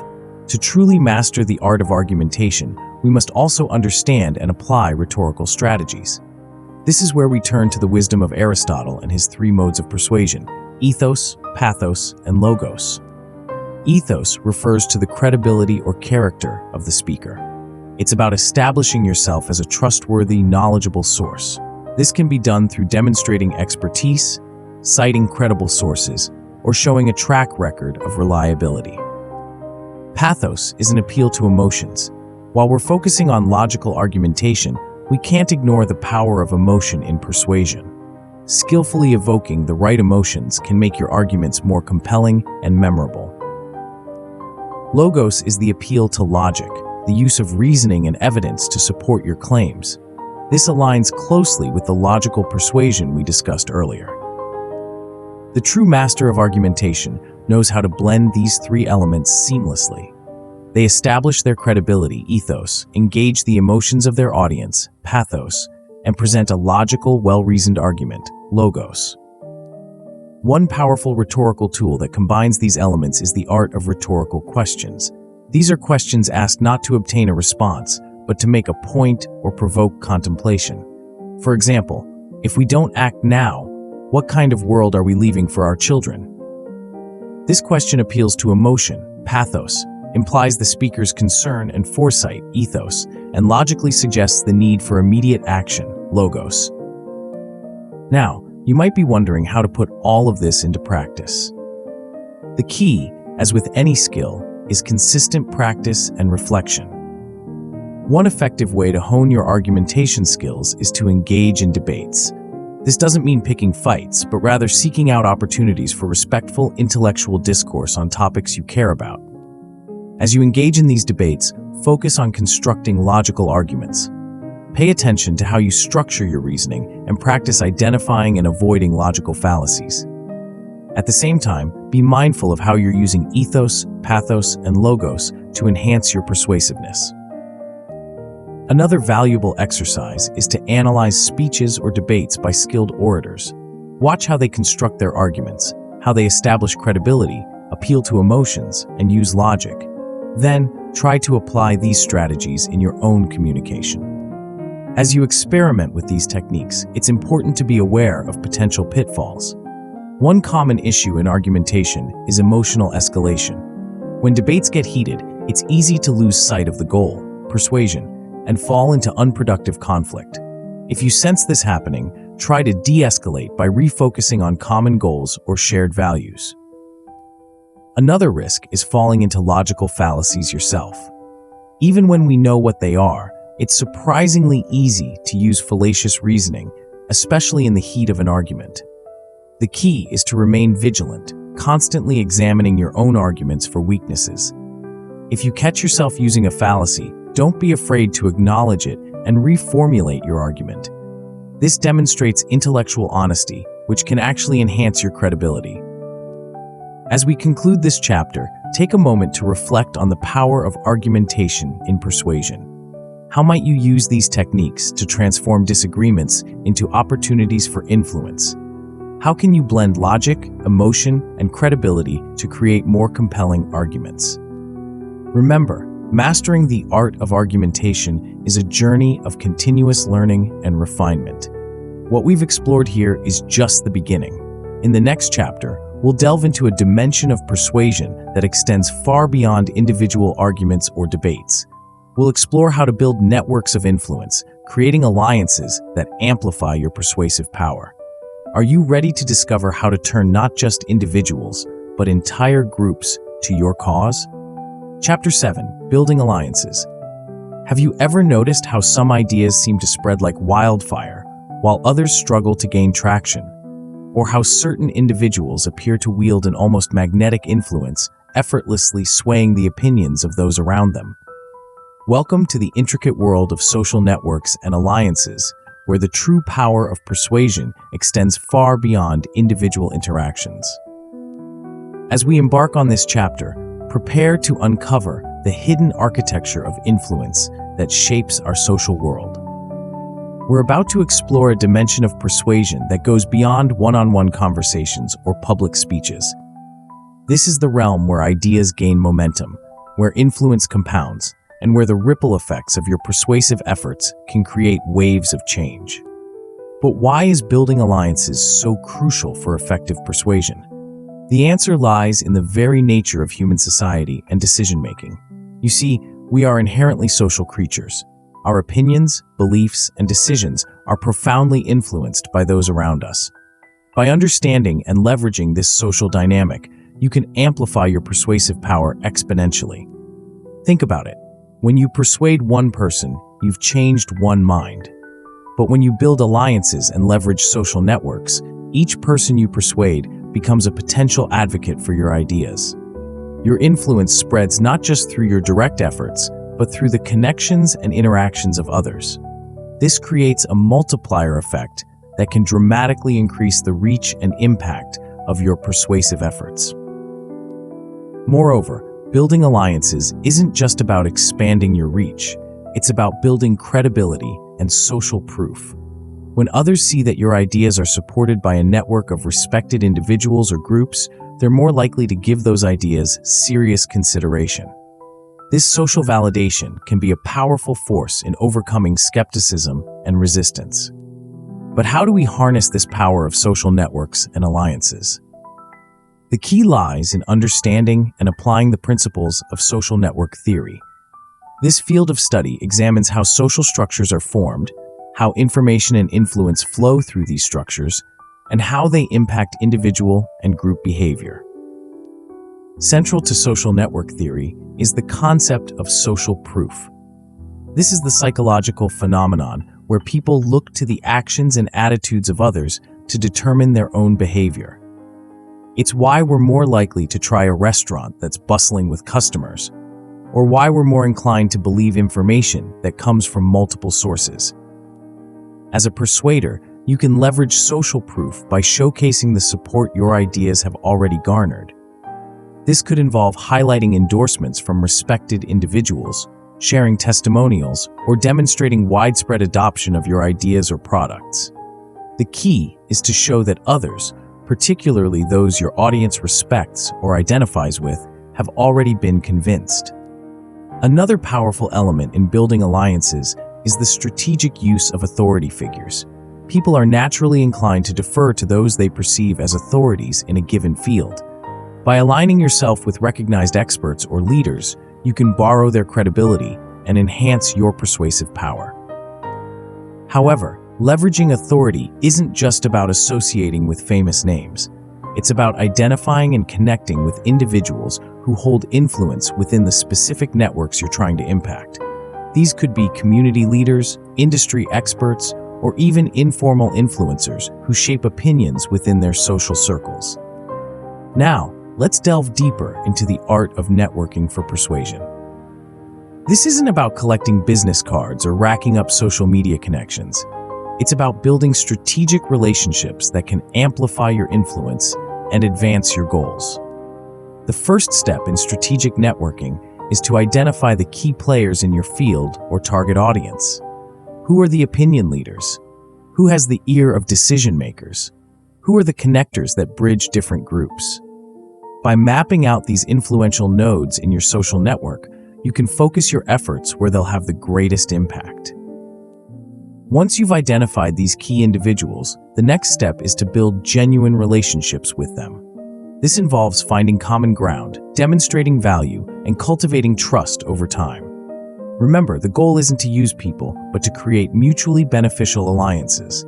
To truly master the art of argumentation, we must also understand and apply rhetorical strategies. This is where we turn to the wisdom of Aristotle and his three modes of persuasion: ethos, pathos, and logos. Ethos refers to the credibility or character of the speaker. It's about establishing yourself as a trustworthy, knowledgeable source. This can be done through demonstrating expertise, citing credible sources, or showing a track record of reliability. Pathos is an appeal to emotions. While we're focusing on logical argumentation, we can't ignore the power of emotion in persuasion. Skillfully evoking the right emotions can make your arguments more compelling and memorable. Logos is the appeal to logic, the use of reasoning and evidence to support your claims. This aligns closely with the logical persuasion we discussed earlier. The true master of argumentation knows how to blend these three elements seamlessly. They establish their credibility, ethos, engage the emotions of their audience, pathos, and present a logical, well-reasoned argument, logos. One powerful rhetorical tool that combines these elements is the art of rhetorical questions. These are questions asked not to obtain a response, but to make a point or provoke contemplation. For example, if we don't act now, what kind of world are we leaving for our children? This question appeals to emotion, pathos, implies the speaker's concern and foresight, ethos, and logically suggests the need for immediate action, logos. Now, you might be wondering how to put all of this into practice. The key, as with any skill, is consistent practice and reflection. One effective way to hone your argumentation skills is to engage in debates. This doesn't mean picking fights, but rather seeking out opportunities for respectful intellectual discourse on topics you care about. As you engage in these debates, focus on constructing logical arguments. Pay attention to how you structure your reasoning and practice identifying and avoiding logical fallacies. At the same time, be mindful of how you're using ethos, pathos, and logos to enhance your persuasiveness. Another valuable exercise is to analyze speeches or debates by skilled orators. Watch how they construct their arguments, how they establish credibility, appeal to emotions, and use logic. Then, try to apply these strategies in your own communication. As you experiment with these techniques, it's important to be aware of potential pitfalls. One common issue in argumentation is emotional escalation. When debates get heated, it's easy to lose sight of the goal, persuasion, and fall into unproductive conflict. If you sense this happening, try to de-escalate by refocusing on common goals or shared values. Another risk is falling into logical fallacies yourself. Even when we know what they are, it's surprisingly easy to use fallacious reasoning, especially in the heat of an argument. The key is to remain vigilant, constantly examining your own arguments for weaknesses. If you catch yourself using a fallacy, don't be afraid to acknowledge it and reformulate your argument. This demonstrates intellectual honesty, which can actually enhance your credibility. As we conclude this chapter, take a moment to reflect on the power of argumentation in persuasion. How might you use these techniques to transform disagreements into opportunities for influence? How can you blend logic, emotion, and credibility to create more compelling arguments? Remember, mastering the art of argumentation is a journey of continuous learning and refinement. What we've explored here is just the beginning. In the next chapter, we'll delve into a dimension of persuasion that extends far beyond individual arguments or debates. We'll explore how to build networks of influence, creating alliances that amplify your persuasive power. Are you ready to discover how to turn not just individuals, but entire groups to your cause? Chapter 7: Building Alliances. Have you ever noticed how some ideas seem to spread like wildfire, while others struggle to gain traction? Or how certain individuals appear to wield an almost magnetic influence, effortlessly swaying the opinions of those around them? Welcome to the intricate world of social networks and alliances, where the true power of persuasion extends far beyond individual interactions. As we embark on this chapter, prepare to uncover the hidden architecture of influence that shapes our social world. We're about to explore a dimension of persuasion that goes beyond one-on-one conversations or public speeches. This is the realm where ideas gain momentum, where influence compounds, and where the ripple effects of your persuasive efforts can create waves of change. But why is building alliances so crucial for effective persuasion? The answer lies in the very nature of human society and decision-making. You see, we are inherently social creatures. Our opinions, beliefs, and decisions are profoundly influenced by those around us. By understanding and leveraging this social dynamic, you can amplify your persuasive power exponentially. Think about it. When you persuade one person, you've changed one mind. But when you build alliances and leverage social networks, each person you persuade becomes a potential advocate for your ideas. Your influence spreads not just through your direct efforts, but through the connections and interactions of others. This creates a multiplier effect that can dramatically increase the reach and impact of your persuasive efforts. Moreover, building alliances isn't just about expanding your reach, it's about building credibility and social proof. When others see that your ideas are supported by a network of respected individuals or groups, they're more likely to give those ideas serious consideration. This social validation can be a powerful force in overcoming skepticism and resistance. But how do we harness this power of social networks and alliances? The key lies in understanding and applying the principles of social network theory. This field of study examines how social structures are formed, how information and influence flow through these structures, and how they impact individual and group behavior. Central to social network theory is the concept of social proof. This is the psychological phenomenon where people look to the actions and attitudes of others to determine their own behavior. It's why we're more likely to try a restaurant that's bustling with customers, or why we're more inclined to believe information that comes from multiple sources. As a persuader, you can leverage social proof by showcasing the support your ideas have already garnered. This could involve highlighting endorsements from respected individuals, sharing testimonials, or demonstrating widespread adoption of your ideas or products. The key is to show that others, particularly those your audience respects or identifies with, have already been convinced. Another powerful element in building alliances is the strategic use of authority figures. People are naturally inclined to defer to those they perceive as authorities in a given field. By aligning yourself with recognized experts or leaders, you can borrow their credibility and enhance your persuasive power. However, leveraging authority isn't just about associating with famous names. It's about identifying and connecting with individuals who hold influence within the specific networks you're trying to impact. These could be community leaders, industry experts, or even informal influencers who shape opinions within their social circles. Now, let's delve deeper into the art of networking for persuasion. This isn't about collecting business cards or racking up social media connections. It's about building strategic relationships that can amplify your influence and advance your goals. The first step in strategic networking is to identify the key players in your field or target audience. Who are the opinion leaders? Who has the ear of decision makers? Who are the connectors that bridge different groups? By mapping out these influential nodes in your social network, you can focus your efforts where they'll have the greatest impact. Once you've identified these key individuals, the next step is to build genuine relationships with them. This involves finding common ground, demonstrating value, and cultivating trust over time. Remember, the goal isn't to use people, but to create mutually beneficial alliances.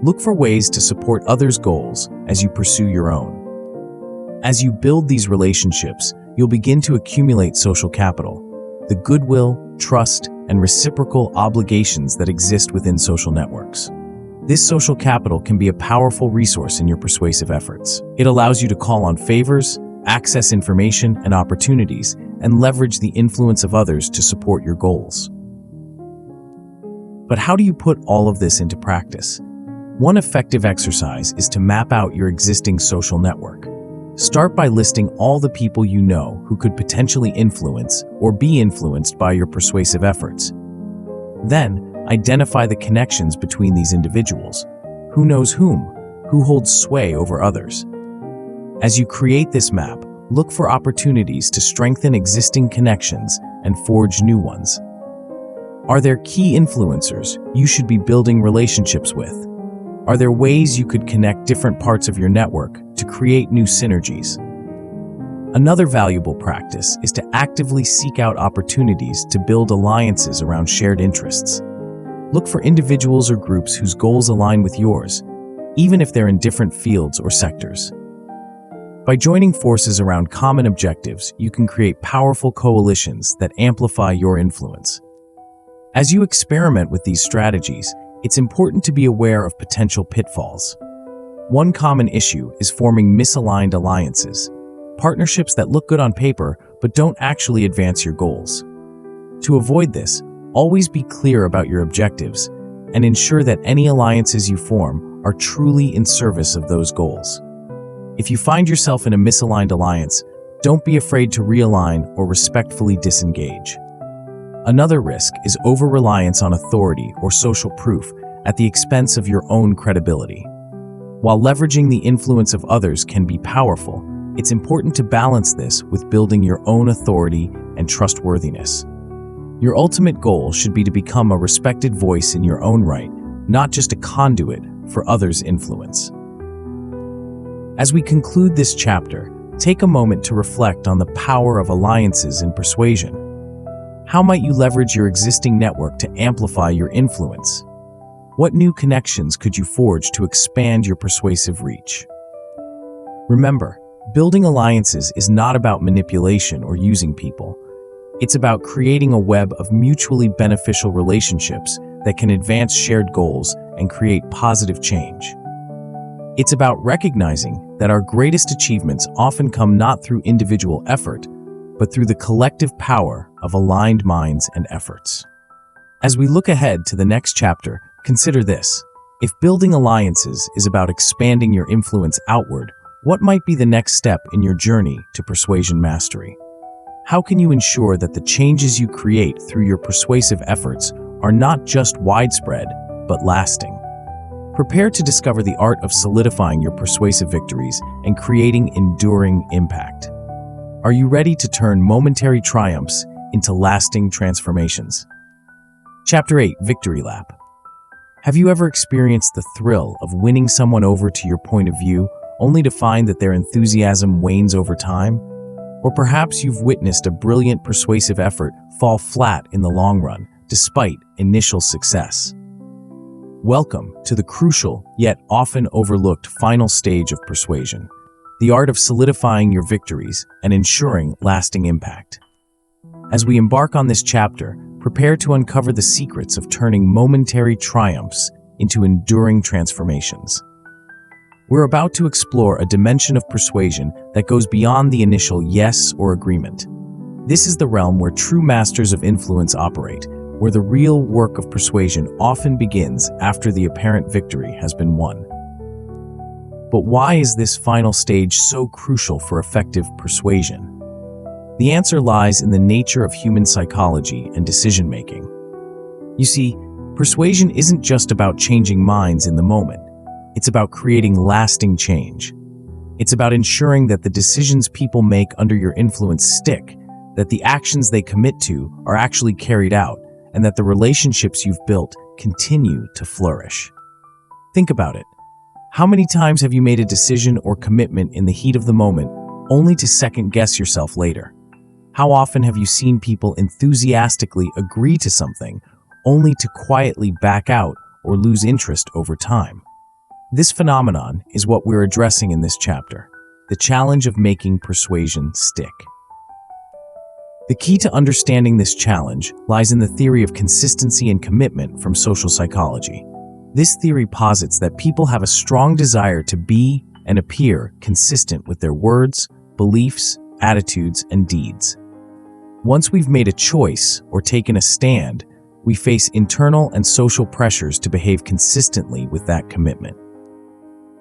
Look for ways to support others' goals as you pursue your own. As you build these relationships, you'll begin to accumulate social capital, the goodwill, trust, and reciprocal obligations that exist within social networks. This social capital can be a powerful resource in your persuasive efforts. It allows you to call on favors, access information and opportunities, and leverage the influence of others to support your goals. But how do you put all of this into practice? One effective exercise is to map out your existing social network. Start by listing all the people you know who could potentially influence or be influenced by your persuasive efforts. Then, identify the connections between these individuals. Who knows whom? Who holds sway over others? As you create this map, look for opportunities to strengthen existing connections and forge new ones. Are there key influencers you should be building relationships with? Are there ways you could connect different parts of your network to create new synergies? Another valuable practice is to actively seek out opportunities to build alliances around shared interests. Look for individuals or groups whose goals align with yours, even if they're in different fields or sectors. By joining forces around common objectives, you can create powerful coalitions that amplify your influence. As you experiment with these strategies, it's important to be aware of potential pitfalls. One common issue is forming misaligned alliances, partnerships that look good on paper but don't actually advance your goals. To avoid this, always be clear about your objectives and ensure that any alliances you form are truly in service of those goals. If you find yourself in a misaligned alliance, don't be afraid to realign or respectfully disengage. Another risk is over-reliance on authority or social proof at the expense of your own credibility. While leveraging the influence of others can be powerful, it's important to balance this with building your own authority and trustworthiness. Your ultimate goal should be to become a respected voice in your own right, not just a conduit for others' influence. As we conclude this chapter, take a moment to reflect on the power of alliances in persuasion. How might you leverage your existing network to amplify your influence? What new connections could you forge to expand your persuasive reach? Remember, building alliances is not about manipulation or using people. It's about creating a web of mutually beneficial relationships that can advance shared goals and create positive change. It's about recognizing that our greatest achievements often come not through individual effort, but through the collective power of aligned minds and efforts. As we look ahead to the next chapter, consider this. If building alliances is about expanding your influence outward, what might be the next step in your journey to persuasion mastery? How can you ensure that the changes you create through your persuasive efforts are not just widespread, but lasting? Prepare to discover the art of solidifying your persuasive victories and creating enduring impact. Are you ready to turn momentary triumphs into lasting transformations? Chapter 8: Victory Lap. Have you ever experienced the thrill of winning someone over to your point of view, only to find that their enthusiasm wanes over time? Or perhaps you've witnessed a brilliant persuasive effort fall flat in the long run, despite initial success. Welcome to the crucial, yet often overlooked final stage of persuasion, the art of solidifying your victories and ensuring lasting impact. As we embark on this chapter, prepare to uncover the secrets of turning momentary triumphs into enduring transformations. We're about to explore a dimension of persuasion that goes beyond the initial yes or agreement. This is the realm where true masters of influence operate, where the real work of persuasion often begins after the apparent victory has been won. But why is this final stage so crucial for effective persuasion? The answer lies in the nature of human psychology and decision-making. You see, persuasion isn't just about changing minds in the moment. It's about creating lasting change. It's about ensuring that the decisions people make under your influence stick, that the actions they commit to are actually carried out, and that the relationships you've built continue to flourish. Think about it. How many times have you made a decision or commitment in the heat of the moment, only to second-guess yourself later? How often have you seen people enthusiastically agree to something, only to quietly back out or lose interest over time? This phenomenon is what we're addressing in this chapter, the challenge of making persuasion stick. The key to understanding this challenge lies in the theory of consistency and commitment from social psychology. This theory posits that people have a strong desire to be and appear consistent with their words, beliefs, attitudes, and deeds. Once we've made a choice or taken a stand, we face internal and social pressures to behave consistently with that commitment.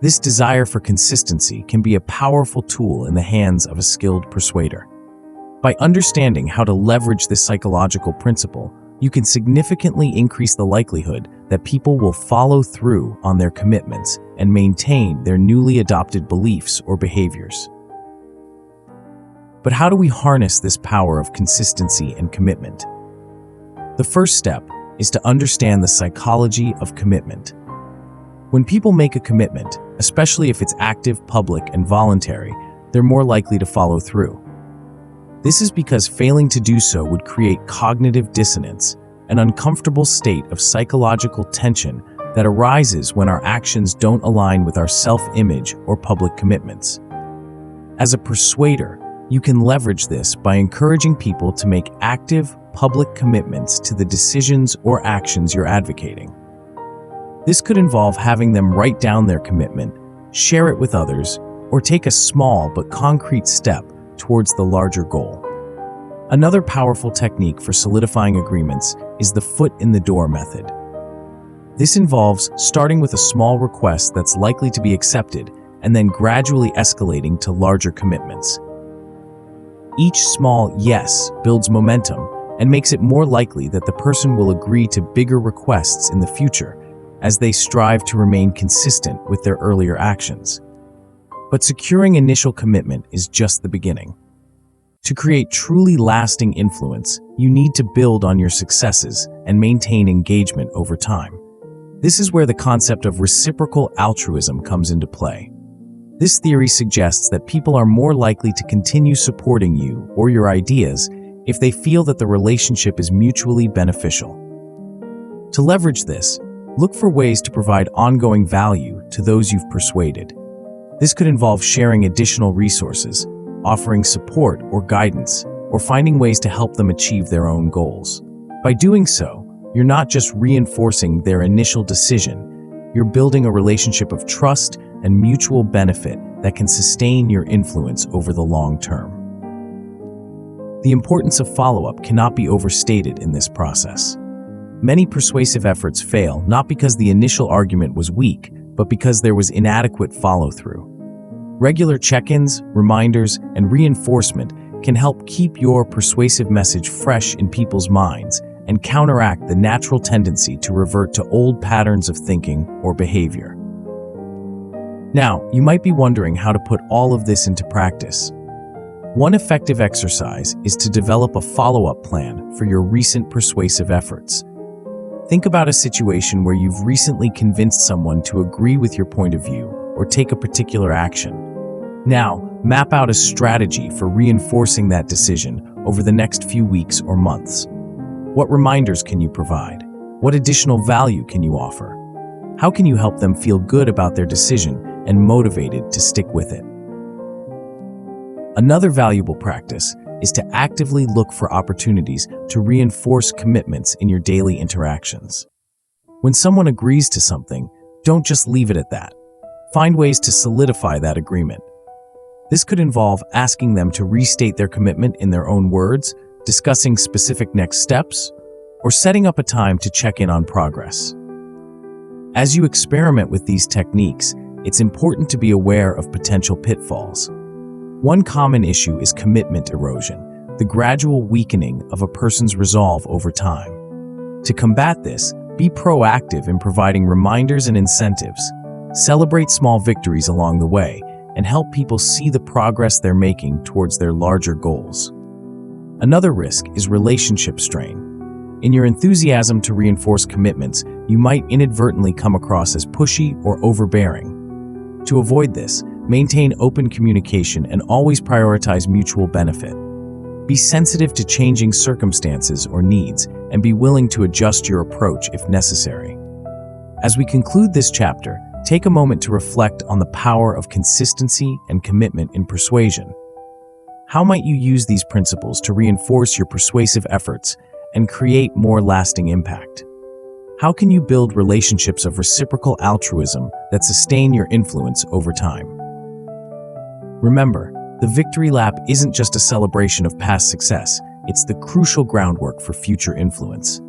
This desire for consistency can be a powerful tool in the hands of a skilled persuader. By understanding how to leverage this psychological principle, you can significantly increase the likelihood that people will follow through on their commitments and maintain their newly adopted beliefs or behaviors. But how do we harness this power of consistency and commitment? The first step is to understand the psychology of commitment. When people make a commitment, especially if it's active, public, and voluntary, they're more likely to follow through. This is because failing to do so would create cognitive dissonance, an uncomfortable state of psychological tension that arises when our actions don't align with our self-image or public commitments. As a persuader, you can leverage this by encouraging people to make active, public commitments to the decisions or actions you're advocating. This could involve having them write down their commitment, share it with others, or take a small but concrete step towards the larger goal. Another powerful technique for solidifying agreements is the foot in the door method. This involves starting with a small request that's likely to be accepted and then gradually escalating to larger commitments. Each small yes builds momentum and makes it more likely that the person will agree to bigger requests in the future as they strive to remain consistent with their earlier actions. But securing initial commitment is just the beginning. To create truly lasting influence, you need to build on your successes and maintain engagement over time. This is where the concept of reciprocal altruism comes into play. This theory suggests that people are more likely to continue supporting you or your ideas if they feel that the relationship is mutually beneficial. To leverage this, look for ways to provide ongoing value to those you've persuaded. This could involve sharing additional resources, offering support or guidance, or finding ways to help them achieve their own goals. By doing so, you're not just reinforcing their initial decision, you're building a relationship of trust and mutual benefit that can sustain your influence over the long term. The importance of follow-up cannot be overstated in this process. Many persuasive efforts fail not because the initial argument was weak, but because there was inadequate follow-through. Regular check-ins, reminders, and reinforcement can help keep your persuasive message fresh in people's minds and counteract the natural tendency to revert to old patterns of thinking or behavior. Now, you might be wondering how to put all of this into practice. One effective exercise is to develop a follow-up plan for your recent persuasive efforts. Think about a situation where you've recently convinced someone to agree with your point of view or take a particular action. Now, map out a strategy for reinforcing that decision over the next few weeks or months. What reminders can you provide? What additional value can you offer? How can you help them feel good about their decision and motivated to stick with it? Another valuable practice is to actively look for opportunities to reinforce commitments in your daily interactions. When someone agrees to something, don't just leave it at that. Find ways to solidify that agreement. This could involve asking them to restate their commitment in their own words, discussing specific next steps, or setting up a time to check in on progress. As you experiment with these techniques, it's important to be aware of potential pitfalls. One common issue is commitment erosion, the gradual weakening of a person's resolve over time. To combat this, be proactive in providing reminders and incentives. Celebrate small victories along the way and help people see the progress they're making towards their larger goals. Another risk is relationship strain. In your enthusiasm to reinforce commitments, you might inadvertently come across as pushy or overbearing. To avoid this, maintain open communication and always prioritize mutual benefit. Be sensitive to changing circumstances or needs and be willing to adjust your approach if necessary. As we conclude this chapter, take a moment to reflect on the power of consistency and commitment in persuasion. How might you use these principles to reinforce your persuasive efforts and create more lasting impact? How can you build relationships of reciprocal altruism that sustain your influence over time? Remember, the victory lap isn't just a celebration of past success, it's the crucial groundwork for future influence.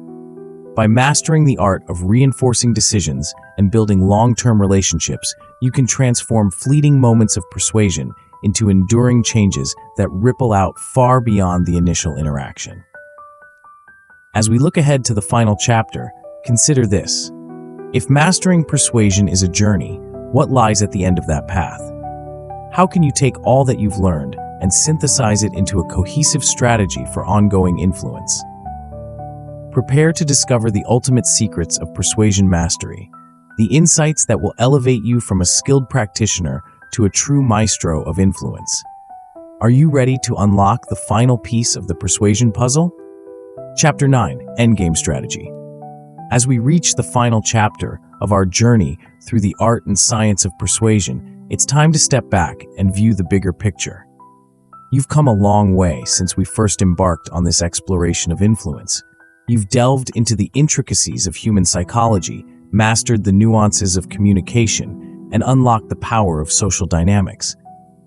By mastering the art of reinforcing decisions and building long-term relationships, you can transform fleeting moments of persuasion into enduring changes that ripple out far beyond the initial interaction. As we look ahead to the final chapter, consider this. If mastering persuasion is a journey, what lies at the end of that path? How can you take all that you've learned and synthesize it into a cohesive strategy for ongoing influence? Prepare to discover the ultimate secrets of persuasion mastery, the insights that will elevate you from a skilled practitioner to a true maestro of influence. Are you ready to unlock the final piece of the persuasion puzzle? Chapter 9, Endgame Strategy. As we reach the final chapter of our journey through the art and science of persuasion, it's time to step back and view the bigger picture. You've come a long way since we first embarked on this exploration of influence. You've delved into the intricacies of human psychology, mastered the nuances of communication, and unlocked the power of social dynamics.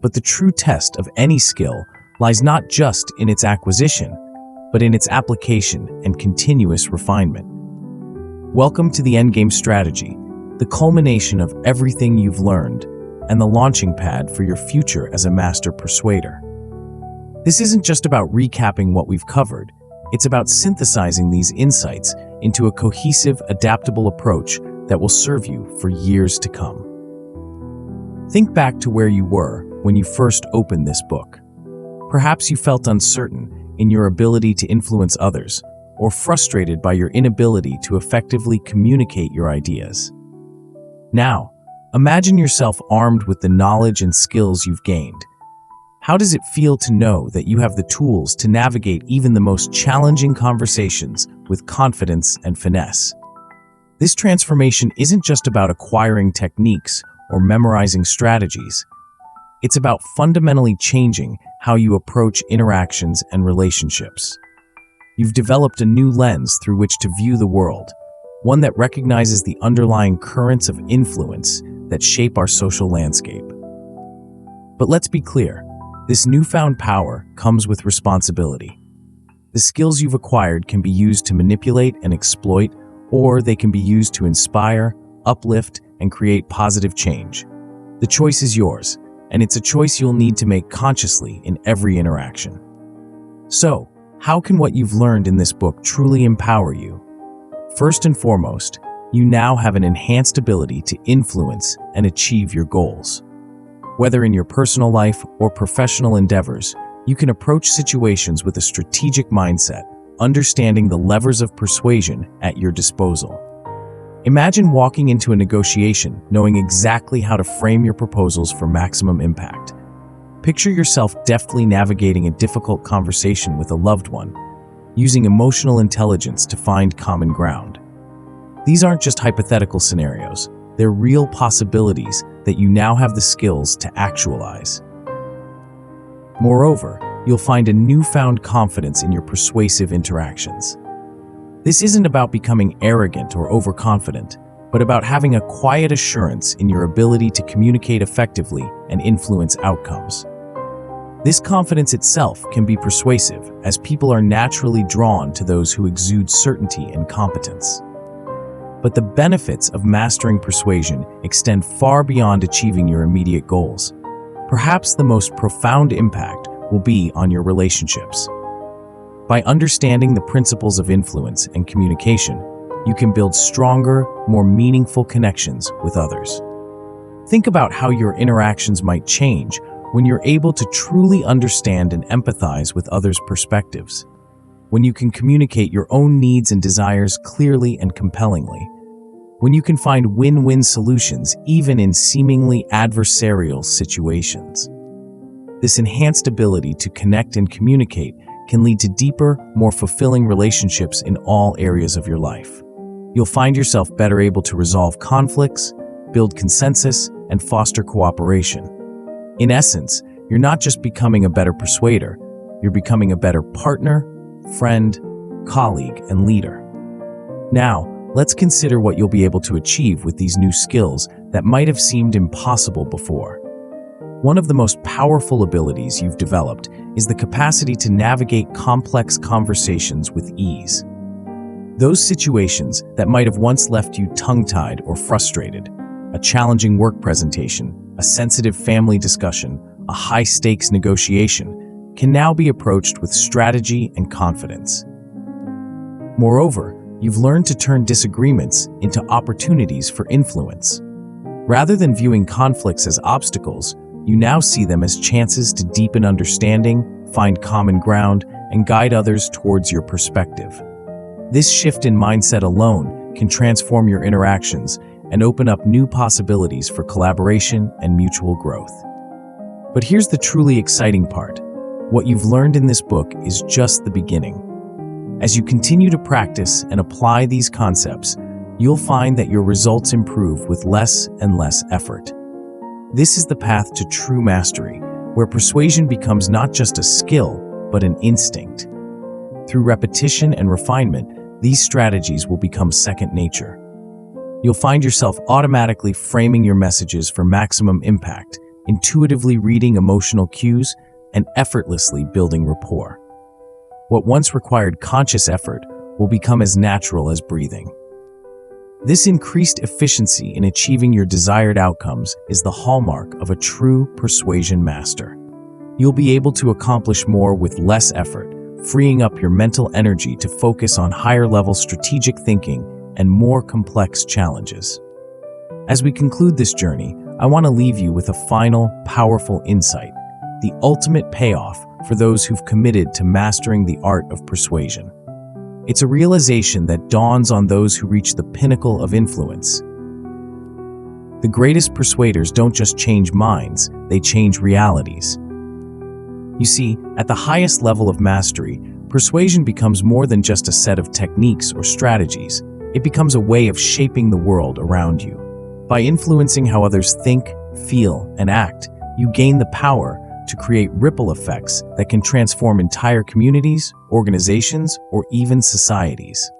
But the true test of any skill lies not just in its acquisition, but in its application and continuous refinement. Welcome to the Endgame Strategy, the culmination of everything you've learned and the launching pad for your future as a master persuader. This isn't just about recapping what we've covered, it's about synthesizing these insights into a cohesive, adaptable approach that will serve you for years to come. Think back to where you were when you first opened this book. Perhaps you felt uncertain in your ability to influence others, or frustrated by your inability to effectively communicate your ideas. Now, imagine yourself armed with the knowledge and skills you've gained. How does it feel to know that you have the tools to navigate even the most challenging conversations with confidence and finesse? This transformation isn't just about acquiring techniques or memorizing strategies. It's about fundamentally changing how you approach interactions and relationships. You've developed a new lens through which to view the world, one that recognizes the underlying currents of influence that shape our social landscape. But let's be clear, this newfound power comes with responsibility. The skills you've acquired can be used to manipulate and exploit, or they can be used to inspire, uplift, and create positive change. The choice is yours, and it's a choice you'll need to make consciously in every interaction. So, how can what you've learned in this book truly empower you? First and foremost, you now have an enhanced ability to influence and achieve your goals. Whether in your personal life or professional endeavors, you can approach situations with a strategic mindset, understanding the levers of persuasion at your disposal. Imagine walking into a negotiation knowing exactly how to frame your proposals for maximum impact. Picture yourself deftly navigating a difficult conversation with a loved one, using emotional intelligence to find common ground. These aren't just hypothetical scenarios, they're real possibilities that you now have the skills to actualize. Moreover, you'll find a newfound confidence in your persuasive interactions. This isn't about becoming arrogant or overconfident, but about having a quiet assurance in your ability to communicate effectively and influence outcomes. This confidence itself can be persuasive, as people are naturally drawn to those who exude certainty and competence. But the benefits of mastering persuasion extend far beyond achieving your immediate goals. Perhaps the most profound impact will be on your relationships. By understanding the principles of influence and communication, you can build stronger, more meaningful connections with others. Think about how your interactions might change when you're able to truly understand and empathize with others' perspectives. When you can communicate your own needs and desires clearly and compellingly. When you can find win-win solutions even in seemingly adversarial situations. This enhanced ability to connect and communicate can lead to deeper, more fulfilling relationships in all areas of your life. You'll find yourself better able to resolve conflicts, build consensus, and foster cooperation. In essence, you're not just becoming a better persuader, you're becoming a better partner, friend, colleague, and leader. Now, let's consider what you'll be able to achieve with these new skills that might have seemed impossible before. One of the most powerful abilities you've developed is the capacity to navigate complex conversations with ease. Those situations that might have once left you tongue-tied or frustrated, a challenging work presentation, a sensitive family discussion, a high-stakes negotiation, can now be approached with strategy and confidence. Moreover, you've learned to turn disagreements into opportunities for influence. Rather than viewing conflicts as obstacles, you now see them as chances to deepen understanding, find common ground, and guide others towards your perspective. This shift in mindset alone can transform your interactions and open up new possibilities for collaboration and mutual growth. But here's the truly exciting part. What you've learned in this book is just the beginning. As you continue to practice and apply these concepts, you'll find that your results improve with less and less effort. This is the path to true mastery, where persuasion becomes not just a skill, but an instinct. Through repetition and refinement, these strategies will become second nature. You'll find yourself automatically framing your messages for maximum impact, intuitively reading emotional cues, and effortlessly building rapport. What once required conscious effort will become as natural as breathing. This increased efficiency in achieving your desired outcomes is the hallmark of a true persuasion master. You'll be able to accomplish more with less effort, freeing up your mental energy to focus on higher-level strategic thinking and more complex challenges. As we conclude this journey, I want to leave you with a final, powerful insight, the ultimate payoff for those who've committed to mastering the art of persuasion. It's a realization that dawns on those who reach the pinnacle of influence. The greatest persuaders don't just change minds, they change realities. You see, at the highest level of mastery, persuasion becomes more than just a set of techniques or strategies. It becomes a way of shaping the world around you. By influencing how others think, feel, and act, you gain the power to create ripple effects that can transform entire communities, organizations, or even societies.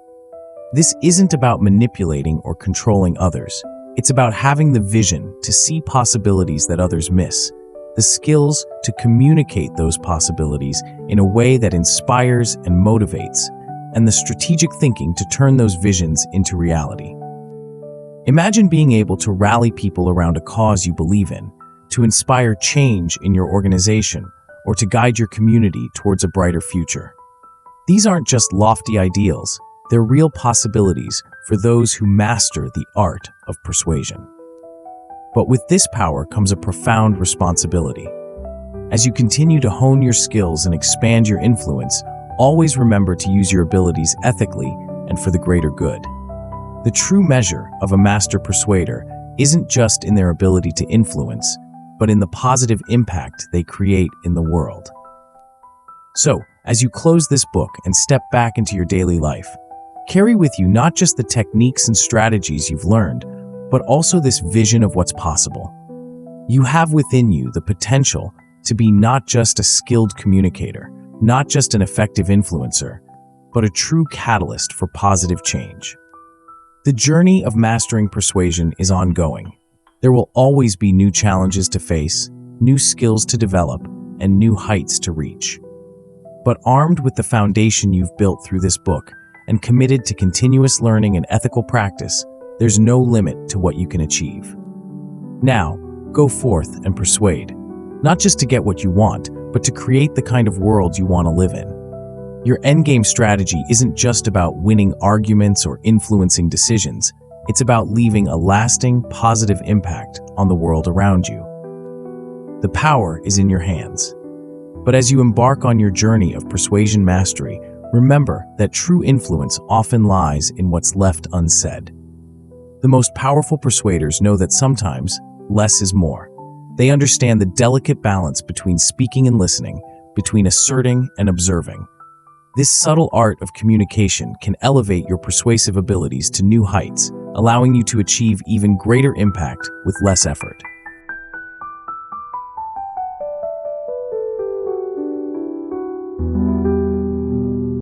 This isn't about manipulating or controlling others. It's about having the vision to see possibilities that others miss, the skills to communicate those possibilities in a way that inspires and motivates, and the strategic thinking to turn those visions into reality. Imagine being able to rally people around a cause you believe in, to inspire change in your organization, or to guide your community towards a brighter future. These aren't just lofty ideals, they're real possibilities for those who master the art of persuasion. But with this power comes a profound responsibility. As you continue to hone your skills and expand your influence, always remember to use your abilities ethically and for the greater good. The true measure of a master persuader isn't just in their ability to influence, but in the positive impact they create in the world. So, as you close this book and step back into your daily life, carry with you not just the techniques and strategies you've learned, but also this vision of what's possible. You have within you the potential to be not just a skilled communicator, not just an effective influencer, but a true catalyst for positive change. The journey of mastering persuasion is ongoing. There will always be new challenges to face, new skills to develop, and new heights to reach. But armed with the foundation you've built through this book and committed to continuous learning and ethical practice, there's no limit to what you can achieve. Now, go forth and persuade, not just to get what you want, but to create the kind of world you want to live in. Your endgame strategy isn't just about winning arguments or influencing decisions. It's about leaving a lasting, positive impact on the world around you. The power is in your hands. But as you embark on your journey of persuasion mastery, remember that true influence often lies in what's left unsaid. The most powerful persuaders know that sometimes less is more. They understand the delicate balance between speaking and listening, between asserting and observing. This subtle art of communication can elevate your persuasive abilities to new heights, allowing you to achieve even greater impact with less effort.